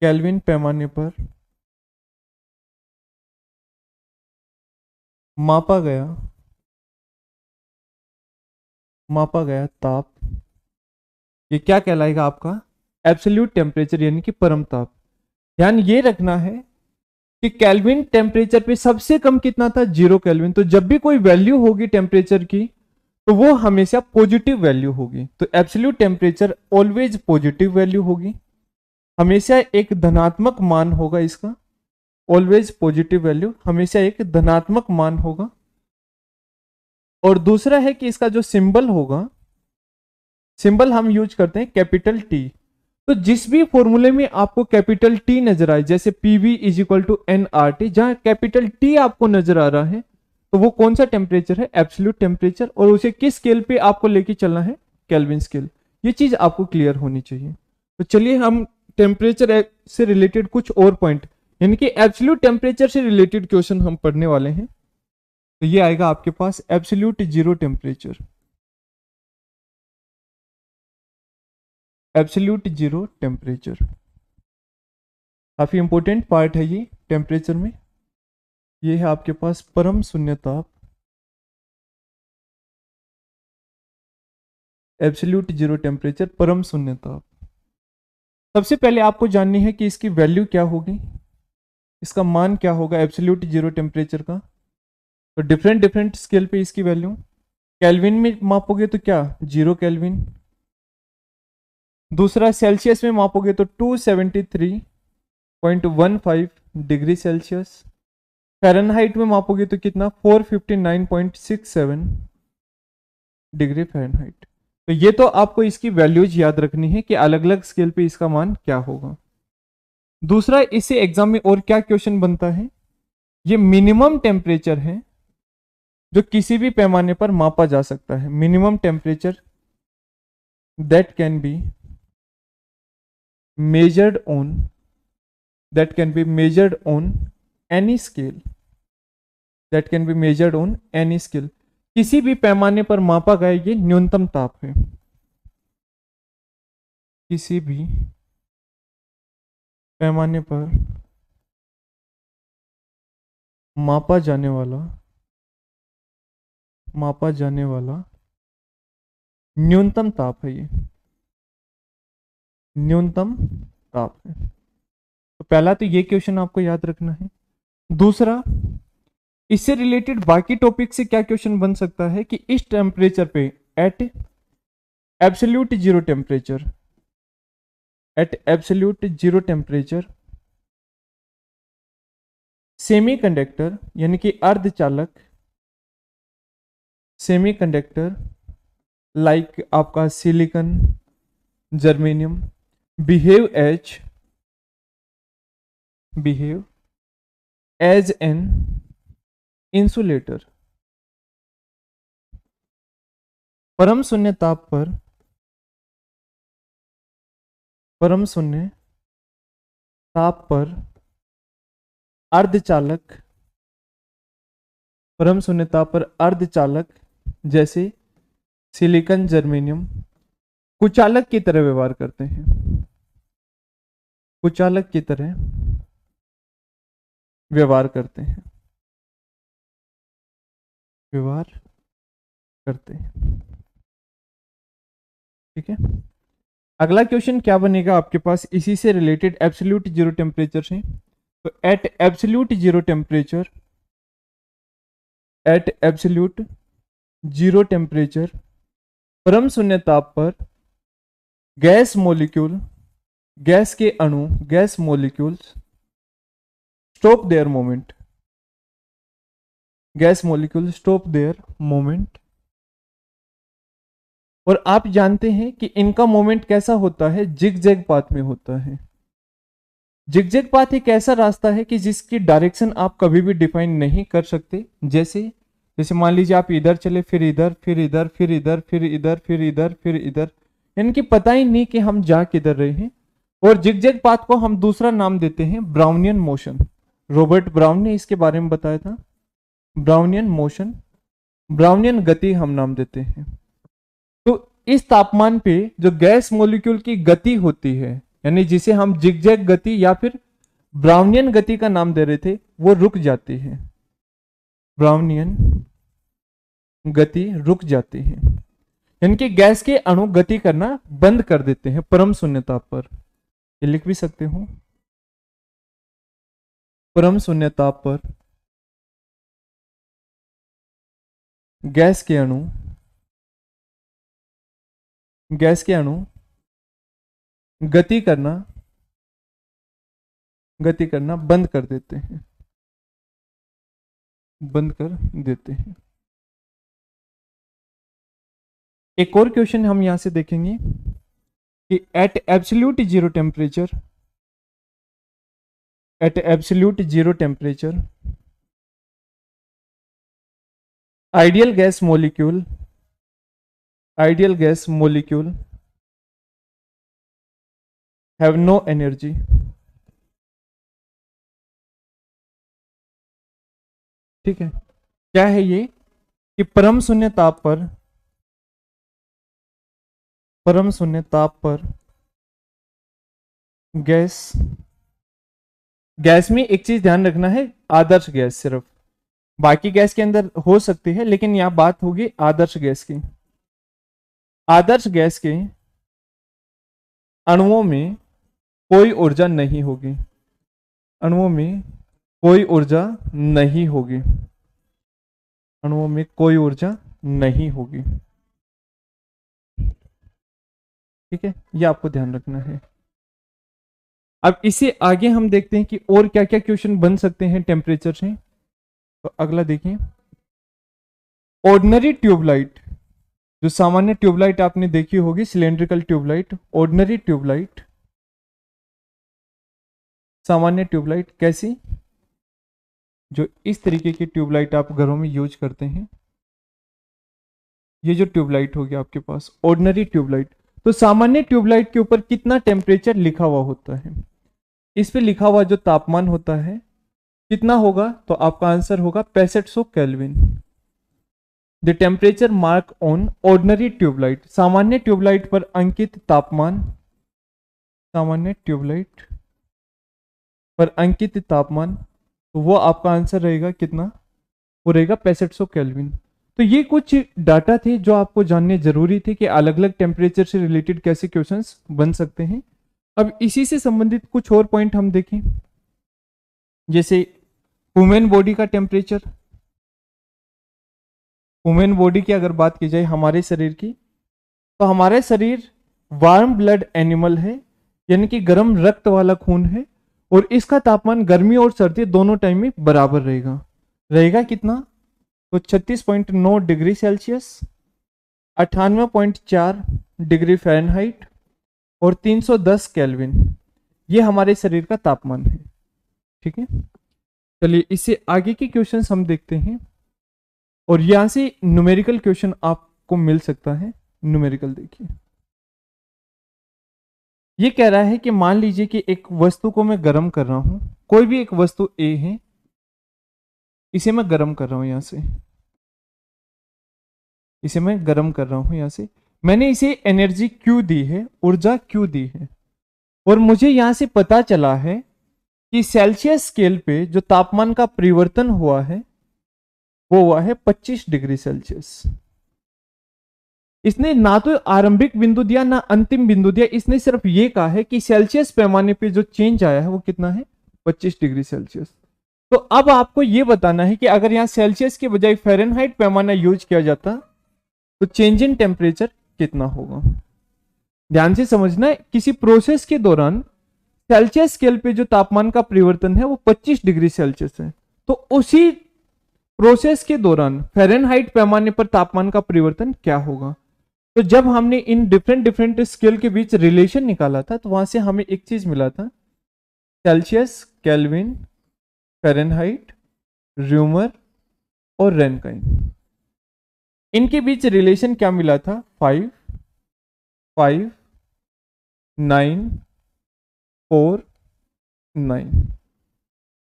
केल्विन पैमाने पर मापा गया ताप, ये क्या कहलाएगा आपका एब्सोल्यूट टेम्परेचर यानी कि परम ताप। ध्यान ये रखना है कि केल्विन टेम्परेचर पे सबसे कम कितना था 0 केल्विन। तो जब भी कोई वैल्यू होगी टेम्परेचर की तो वो हमेशा पॉजिटिव वैल्यू होगी। तो absolute temperature always positive value होगी, हमेशा एक धनात्मक मान होगा इसका। ऑलवेज पॉजिटिव वैल्यू, हमेशा एक धनात्मक मान होगा। और दूसरा है कि इसका जो सिंबल होगा, सिंबल हम यूज करते हैं कैपिटल टी। तो जिस भी फॉर्मूले में आपको कैपिटल टी नजर आए, जैसे PV is equal to N R T, जहां कैपिटल टी आपको नजर आ रहा है तो वो कौन सा टेम्परेचर है एब्सोल्यूट टेम्परेचर, और उसे किस स्केल पे आपको लेके चलना है केल्विन स्केल। ये चीज आपको क्लियर होनी चाहिए। तो चलिए हम टेम्परेचर से रिलेटेड कुछ और पॉइंट यानी कि एब्सोल्यूट टेम्परेचर से रिलेटेड क्वेश्चन हम पढ़ने वाले हैं। तो ये आएगा आपके पास absolute zero temperature, absolute zero temperature काफी इंपॉर्टेंट पार्ट है ये टेम्परेचर में। ये है आपके पास परम शून्य ताप, एब्सोल्यूट जीरो टेम्परेचर परम शून्य ताप। सबसे पहले आपको जाननी है कि इसकी वैल्यू क्या होगी, इसका मान क्या होगा एब्सोल्यूट जीरो टेम्परेचर का। तो डिफरेंट डिफरेंट स्केल पे इसकी वैल्यू, केल्विन में मापोगे तो क्या 0 केल्विन, दूसरा सेल्सियस में मापोगे तो 273.15 डिग्री सेल्सियस, फ़ारेनहाइट में मापोगे तो कितना 459.67 डिग्री फ़ारेनहाइट। तो ये तो आपको इसकी वैल्यूज याद रखनी है कि अलग अलग स्केल पे इसका मान क्या होगा। दूसरा, इससे एग्जाम में और क्या क्वेश्चन बनता है, ये मिनिमम टेम्परेचर है जो किसी भी पैमाने पर मापा जा सकता है। Minimum temperature that can be measured on that can be measured on any scale, that can be measured on any scale, किसी भी पैमाने पर मापा गया ये न्यूनतम ताप है। किसी भी पैमाने पर मापा जाने वाला न्यूनतम ताप है, ये न्यूनतम ताप है। तो पहला तो ये क्वेश्चन आपको याद रखना है। दूसरा, इससे रिलेटेड बाकी टॉपिक से क्या क्वेश्चन बन सकता है कि इस टेम्परेचर पे at absolute zero temperature, at absolute zero temperature semiconductor यानी कि अर्धचालक, सेमीकंडक्टर लाइक आपका silicon, germanium behave as an insulator। परम शून्य ताप पर अर्धचालक, परम शून्य ताप पर अर्धचालक जैसे सिलिकॉन, जर्मेनियम कुचालक की तरह व्यवहार करते हैं। कुचालक की तरह व्यवहार करते हैं, व्यवहार करते हैं। ठीक है, अगला क्वेश्चन क्या बनेगा आपके पास इसी से रिलेटेड, एब्सोल्यूट जीरो टेम्परेचर से। तो at absolute zero temperature, at absolute zero temperature, परम शून्य ताप पर गैस मॉलिक्यूल, गैस के अणु, gas molecules stop their moment, gas molecule stop their moment. और आप जानते हैं कि इनका मोमेंट कैसा होता है, जिग-जैग पाथ में होता है। जिग-जैग पाथ एक ऐसा रास्ता है कि जिसकी डायरेक्शन आप कभी भी डिफाइन नहीं कर सकते। जैसे जैसे मान लीजिए आप इधर चले, फिर इधर, फिर इधर, फिर इधर, फिर इधर, फिर इधर, फिर इधर, इनकी पता ही नहीं कि हम जा किधर रहे हैं। और जिग-जैग पाथ को हम दूसरा नाम देते हैं ब्राउनियन मोशन। रॉबर्ट ब्राउन ने इसके बारे में बताया था, ब्राउनियन मोशन, ब्राउनियन गति हम नाम देते हैं। तो इस तापमान पे जो गैस मॉलिक्यूल की गति होती है, यानी जिसे हम जिगजैग गति या फिर ब्राउनियन गति का नाम दे रहे थे, वो रुक जाती है। ब्राउनियन गति रुक जाती है, यानी कि गैस के अणु गति करना बंद कर देते हैं परम शून्य ताप पर। ये लिख भी सकते हो, परम शून्य ताप पर गैस के अणु, गैस के अणु गति करना बंद कर देते हैं, बंद कर देते हैं। एक और क्वेश्चन हम यहां से देखेंगे कि at absolute zero temperature, at absolute zero temperature ideal gas molecule, ideal gas molecule have no energy. ठीक है, क्या है ये कि परम शून्य ताप पर, परम शून्य ताप पर गैस, गैस में एक चीज ध्यान रखना है, आदर्श गैस, सिर्फ बाकी गैस के अंदर हो सकती है, लेकिन यहां बात होगी आदर्श गैस की। आदर्श गैस के अणुओं में कोई ऊर्जा नहीं होगी, अणुओं में कोई ऊर्जा नहीं होगी, अणुओं में कोई ऊर्जा नहीं होगी। ठीक है, ये आपको ध्यान रखना है। अब इसे आगे हम देखते हैं कि और क्या क्या क्वेश्चन बन सकते हैं टेम्परेचर से। तो अगला देखिए, ऑर्डिनरी ट्यूबलाइट, जो सामान्य ट्यूबलाइट आपने देखी होगी, सिलेंड्रिकल ट्यूबलाइट, ऑर्डिनरी ट्यूबलाइट, सामान्य ट्यूबलाइट कैसी, जो इस तरीके की ट्यूबलाइट आप घरों में यूज करते हैं। ये जो ट्यूबलाइट होगी आपके पास, ऑर्डिनरी ट्यूबलाइट। तो सामान्य ट्यूबलाइट के ऊपर कितना टेम्परेचर लिखा हुआ होता है, इस पे लिखा हुआ जो तापमान होता है कितना होगा, तो आपका आंसर होगा 6500 Kelvin. The temperature mark on ordinary tubelight, सामान्य ट्यूबलाइट पर अंकित तापमान, सामान्य ट्यूबलाइट पर अंकित तापमान, तो वो आपका आंसर रहेगा कितना, वो रहेगा 6500 केल्विन। तो ये कुछ डाटा थे जो आपको जानने जरूरी थे कि अलग अलग टेम्परेचर से रिलेटेड कैसे क्वेश्चंस बन सकते हैं। अब इसी से संबंधित कुछ और पॉइंट हम देखें, जैसे ह्यूमन बॉडी का टेम्परेचर। ह्यूमन बॉडी की अगर बात की जाए हमारे शरीर की, तो हमारा शरीर वार्म ब्लड एनिमल है, यानी कि गर्म रक्त वाला खून है, और इसका तापमान गर्मी और सर्दी दोनों टाइम में बराबर रहेगा। रहेगा कितना, तो 36.9 डिग्री सेल्सियस, 98.4 डिग्री फ़ारेनहाइट और 310 केल्विन, ये हमारे शरीर का तापमान है। ठीक है, चलिए इससे आगे के क्वेश्चंस हम देखते हैं, और यहां से न्यूमेरिकल क्वेश्चन आपको मिल सकता है। न्यूमेरिकल देखिए, ये कह रहा है कि मान लीजिए कि एक वस्तु को मैं गर्म कर रहा हूं, कोई भी एक वस्तु ए है, इसे मैं गर्म कर रहा हूं, यहां से इसे मैं गर्म कर रहा हूं, यहां से मैंने इसे एनर्जी क्यू दी है, ऊर्जा क्यू दी है। और मुझे यहां से पता चला है कि सेल्सियस स्केल पे जो तापमान का परिवर्तन हुआ है वो हुआ है 25 डिग्री सेल्सियस। इसने ना तो आरंभिक बिंदु दिया ना अंतिम बिंदु दिया, इसने सिर्फ ये कहा है कि सेल्सियस पैमाने पे जो चेंज आया है वो कितना है, 25 डिग्री सेल्सियस। तो अब आपको ये बताना है कि अगर यहां सेल्सियस के बजाय फ़ारेनहाइट पैमाना यूज किया जाता तो चेंज इन टेम्परेचर कितना होगा। ध्यान से समझना है, किसी प्रोसेस के दौरान सेल्सियस स्केल पे जो तापमान का परिवर्तन है वो 25 डिग्री सेल्सियस है, तो उसी प्रोसेस के दौरान फ़ारेनहाइट पैमाने पर तापमान का परिवर्तन क्या होगा। तो जब हमने इन डिफरेंट डिफरेंट स्केल के बीच रिलेशन निकाला था तो वहां से हमें एक चीज मिला था, सेल्सियस, केल्विन, फ़ारेनहाइट, र्यूमर और रेनकाइन। इनके बीच रिलेशन क्या मिला था, 5, 5, 9, 4, 9।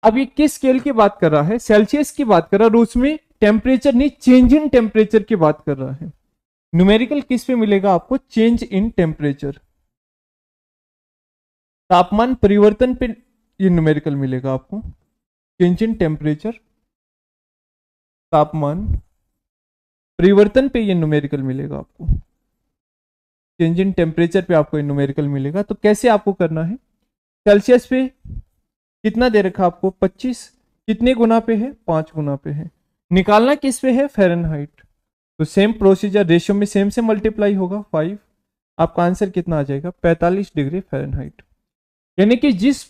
अब ये किस स्केल की बात कर रहा है, सेल्सियस की बात कर रहा है, और उसमें टेम्परेचर नहीं, चेंज इन टेम्परेचर की बात कर रहा है। न्यूमेरिकल किस पे मिलेगा आपको, चेंज इन टेम्परेचर, तापमान परिवर्तन पे ये न्यूमेरिकल मिलेगा आपको। चेंज इन टेम्परेचर, तापमान परिवर्तन पे ये न्यूमेरिकल मिलेगा आपको। चेंज इन टेम्परेचर पे आपको ये न्यूमेरिकल मिलेगा। तो कैसे आपको करना है, सेल्सियस पे कितना दे रखा आपको, 25, कितने गुना पे है, 5 गुना पे है। निकालना किस पे है, फ़ारेनहाइट। तो सेम प्रोसीजर, रेशियो में सेम से मल्टीप्लाई होगा, 5। आपका आंसर कितना आ जाएगा, 45 डिग्री फ़ारेनहाइट। यानी कि जिस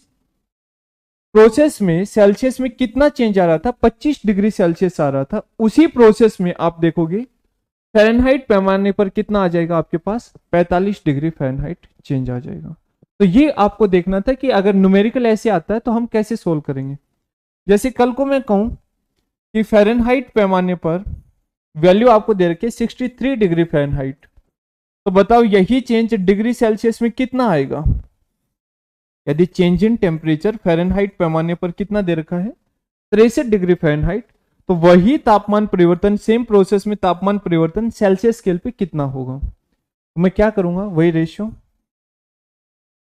प्रोसेस में सेल्सियस में कितना चेंज आ रहा था, 25 डिग्री सेल्सियस आ रहा था, उसी प्रोसेस में आप देखोगे फ़ारेनहाइट पैमाने पर कितना आ जाएगा आपके पास, 45 डिग्री फ़ारेनहाइट चेंज आ जाएगा। तो ये आपको देखना था कि अगर न्यूमेरिकल ऐसे आता है तो हम कैसे सोल्व करेंगे। जैसे कल को मैं कहूं कि फ़ारेनहाइट पैमाने पर वैल्यू आपको दे रखी है 63 डिग्री फ़ारेनहाइट, तो बताओ यही चेंज डिग्री सेल्सियस में कितना आएगा। यदि चेंज इन टेम्परेचर फ़ारेनहाइट पैमाने पर कितना दे रखा है, 63 डिग्री फ़ारेनहाइट, तो वही तापमान परिवर्तन, सेम प्रोसेस में तापमान परिवर्तन सेल्सियस स्केल पे कितना होगा। तो मैं क्या करूंगा, वही रेशियो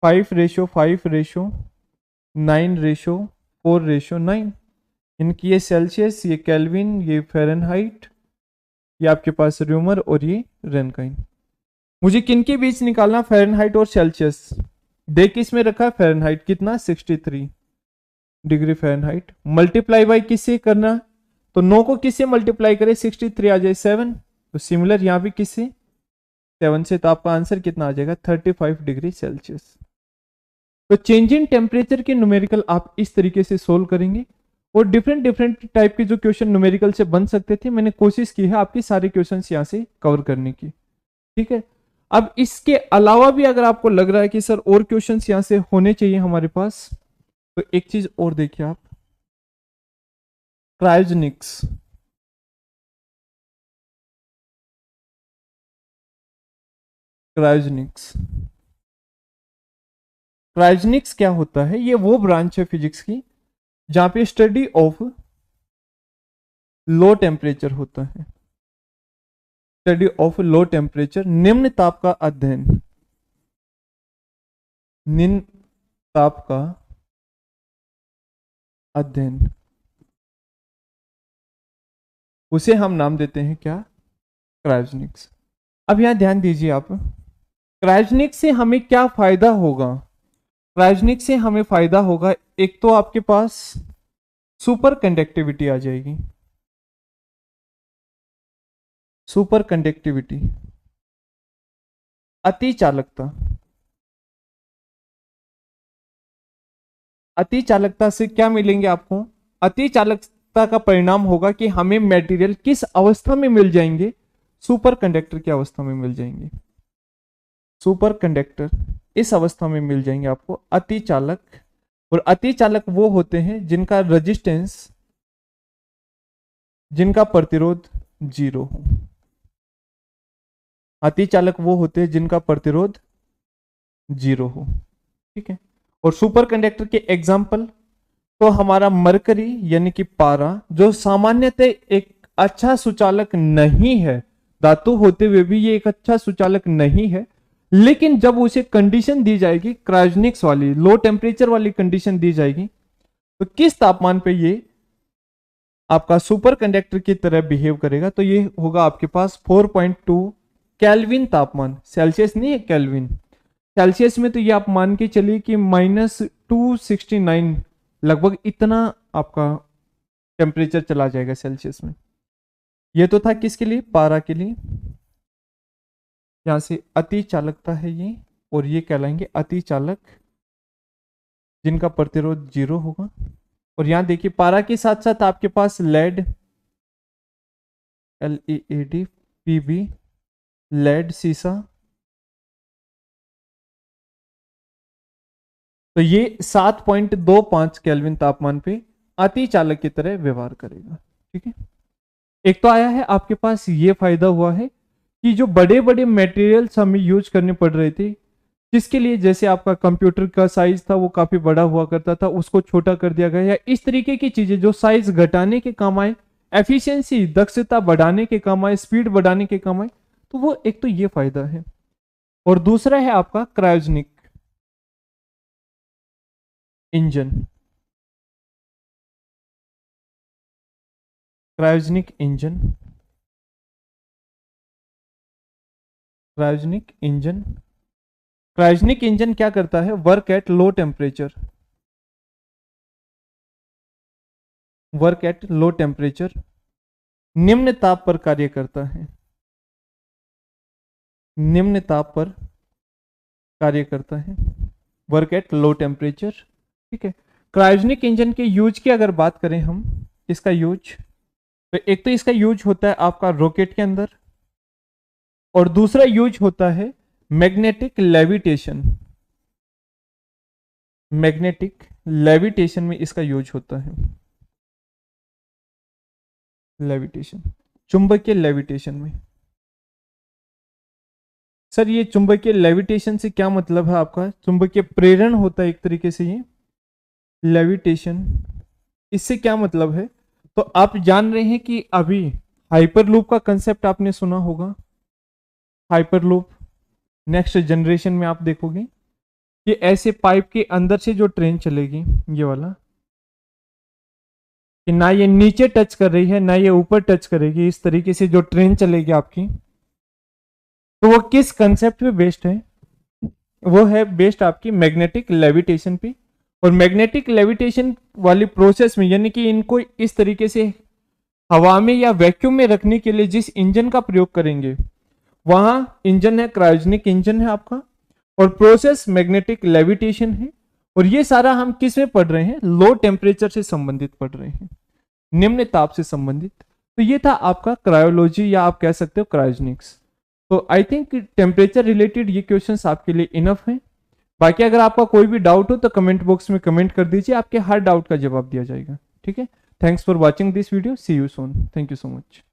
5:5:9:4:9। इनकी ये सेल्सियस, ये केल्विन, ये फ़ारेनहाइट, ये आपके पास र्यूमर और ये रेनकाइन। मुझे किन के बीच निकालना, फ़ारेनहाइट और सेल्सियस। देख इसमें रखा है फ़ारेनहाइट कितना, 63 डिग्री फ़ारेनहाइट, मल्टीप्लाई बाई किससे करना, तो 9 को किससे मल्टीप्लाई करें, 63 आ जाए 7, तो सिमिलर यहां भी किससे, 7 से, तो आपका आंसर कितना आ जाएगा, 35 डिग्री सेल्सियस। तो चेंज इन टेम्परेचर के न्यूमेरिकल आप इस तरीके से सोल्व करेंगे, और डिफरेंट डिफरेंट टाइप के जो क्वेश्चन न्यूमेरिकल से बन सकते थे, मैंने कोशिश की है आपके सारे क्वेश्चन यहां से कवर करने की, ठीक है। अब इसके अलावा भी अगर आपको लग रहा है कि सर और क्वेश्चंस यहां से होने चाहिए हमारे पास, तो एक चीज और देखिए आप, क्रायोजेनिक्स। क्रायोजेनिक्स क्रायोजेनिक्स क्या होता है, ये वो ब्रांच है फिजिक्स की जहां पे स्टडी ऑफ लो टेम्परेचर होता है। स्टडी ऑफ लो टेम्परेचर, निम्न ताप का अध्ययन, निम्न ताप का अध्ययन, उसे हम नाम देते हैं क्या, क्रायोजेनिक्स। अब यहां ध्यान दीजिए आप, क्रायोजेनिक्स से हमें क्या फायदा होगा। क्रायोजेनिक्स से हमें फायदा होगा, एक तो आपके पास सुपर कंडक्टिविटी आ जाएगी, सुपर कंडक्टिविटी, अति चालकता। अति चालकता से क्या मिलेंगे आपको, अति चालकता का परिणाम होगा कि हमें मटेरियल किस अवस्था में मिल जाएंगे, सुपर कंडक्टर की अवस्था में मिल जाएंगे। सुपर कंडक्टर इस अवस्था में मिल जाएंगे आपको, अति चालक। और अति चालक वो होते हैं जिनका रेजिस्टेंस, जिनका प्रतिरोध 0 हो। अति चालक वो होते हैं जिनका प्रतिरोध 0 हो, ठीक है। और सुपर कंडक्टर के एग्जाम्पल तो हमारा मरकरी यानी कि पारा, जो सामान्यतः एक अच्छा सुचालक नहीं है, धातु होते हुए भी ये एक अच्छा सुचालक नहीं है, लेकिन जब उसे कंडीशन दी जाएगी क्रायोजेनिक्स वाली, लो टेम्परेचर वाली कंडीशन दी जाएगी, तो किस तापमान पे ये आपका सुपर कंडक्टर की तरह बिहेव करेगा, तो ये होगा आपके पास 4.2 केल्विन तापमान। सेल्सियस नहीं है, केल्विन। सेल्सियस में तो ये आप मान के चलिए कि -269 लगभग इतना आपका टेम्परेचर चला जाएगा सेल्सियस में। ये तो था किसके लिए, पारा के लिए। यहां से अति चालकता है ये, और ये कहलाएंगे अति चालक, जिनका प्रतिरोध 0 होगा। और यहां देखिए पारा के साथ साथ आपके पास लेड, LEAD, PB, लेड सीसा, तो ये 7.25 केल्विन तापमान पे अति चालक की तरह व्यवहार करेगा। ठीक है, एक तो आया है आपके पास, ये फायदा हुआ है कि जो बड़े बड़े मटेरियल्स हमें यूज करने पड़ रहे थे, जिसके लिए जैसे आपका कंप्यूटर का साइज था वो काफी बड़ा हुआ करता था, उसको छोटा कर दिया गया, या इस तरीके की चीजें जो साइज घटाने के काम आए, एफिशिएंसी दक्षता बढ़ाने के काम आए, स्पीड बढ़ाने के काम आए, तो वो एक तो ये फायदा है। और दूसरा है आपका cryogenic engine. Cryogenic engine, cryogenic engine, cryogenic engine क्या करता है, work at low temperature, work at low temperature, निम्न ताप पर कार्य करता है, निम्न ताप पर कार्य करता है, वर्क एट लो टेम्परेचर। ठीक है, क्रायोजेनिक इंजन के यूज की अगर बात करें हम, इसका यूज, तो एक तो इसका यूज होता है आपका रॉकेट के अंदर, और दूसरा यूज होता है मैग्नेटिक लेविटेशन, मैग्नेटिक लेविटेशन में इसका यूज होता है, लेविटेशन, चुंबकीय लेविटेशन में। सर ये चुंबकीय लेविटेशन से क्या मतलब है आपका, चुंबकीय प्रेरण होता है एक तरीके से ये लेविटेशन, इससे क्या मतलब है, तो आप जान रहे हैं कि अभी हाइपरलूप का कंसेप्ट आपने सुना होगा, हाइपरलूप नेक्स्ट जनरेशन में आप देखोगे कि ऐसे पाइप के अंदर से जो ट्रेन चलेगी, ये वाला, कि ना ये नीचे टच कर रही है ना ये ऊपर टच करेगी, इस तरीके से जो ट्रेन चलेगी आपकी, तो वो किस कंसेप्ट पे बेस्ड है, वो है बेस्ड आपकी मैग्नेटिक लेविटेशन पे। और मैग्नेटिक लेविटेशन वाली प्रोसेस में, यानी कि इनको इस तरीके से हवा में या वैक्यूम में रखने के लिए जिस इंजन का प्रयोग करेंगे, वहां इंजन है क्रायोजेनिक इंजन है आपका, और प्रोसेस मैग्नेटिक लेविटेशन है। और ये सारा हम किस में पढ़ रहे हैं, लो टेम्परेचर से संबंधित पढ़ रहे हैं, निम्न ताप से संबंधित। तो ये था आपका क्रायोलॉजी, या आप कह सकते हो क्रायोजेनिक्स। तो आई थिंक टेम्परेचर रिलेटेड ये क्वेश्चंस आपके लिए इनफ है। बाकी अगर आपका कोई भी डाउट हो तो कमेंट बॉक्स में कमेंट कर दीजिए, आपके हर डाउट का जवाब दिया जाएगा। ठीक है, thanks for watching this video, see you soon, thank you so much.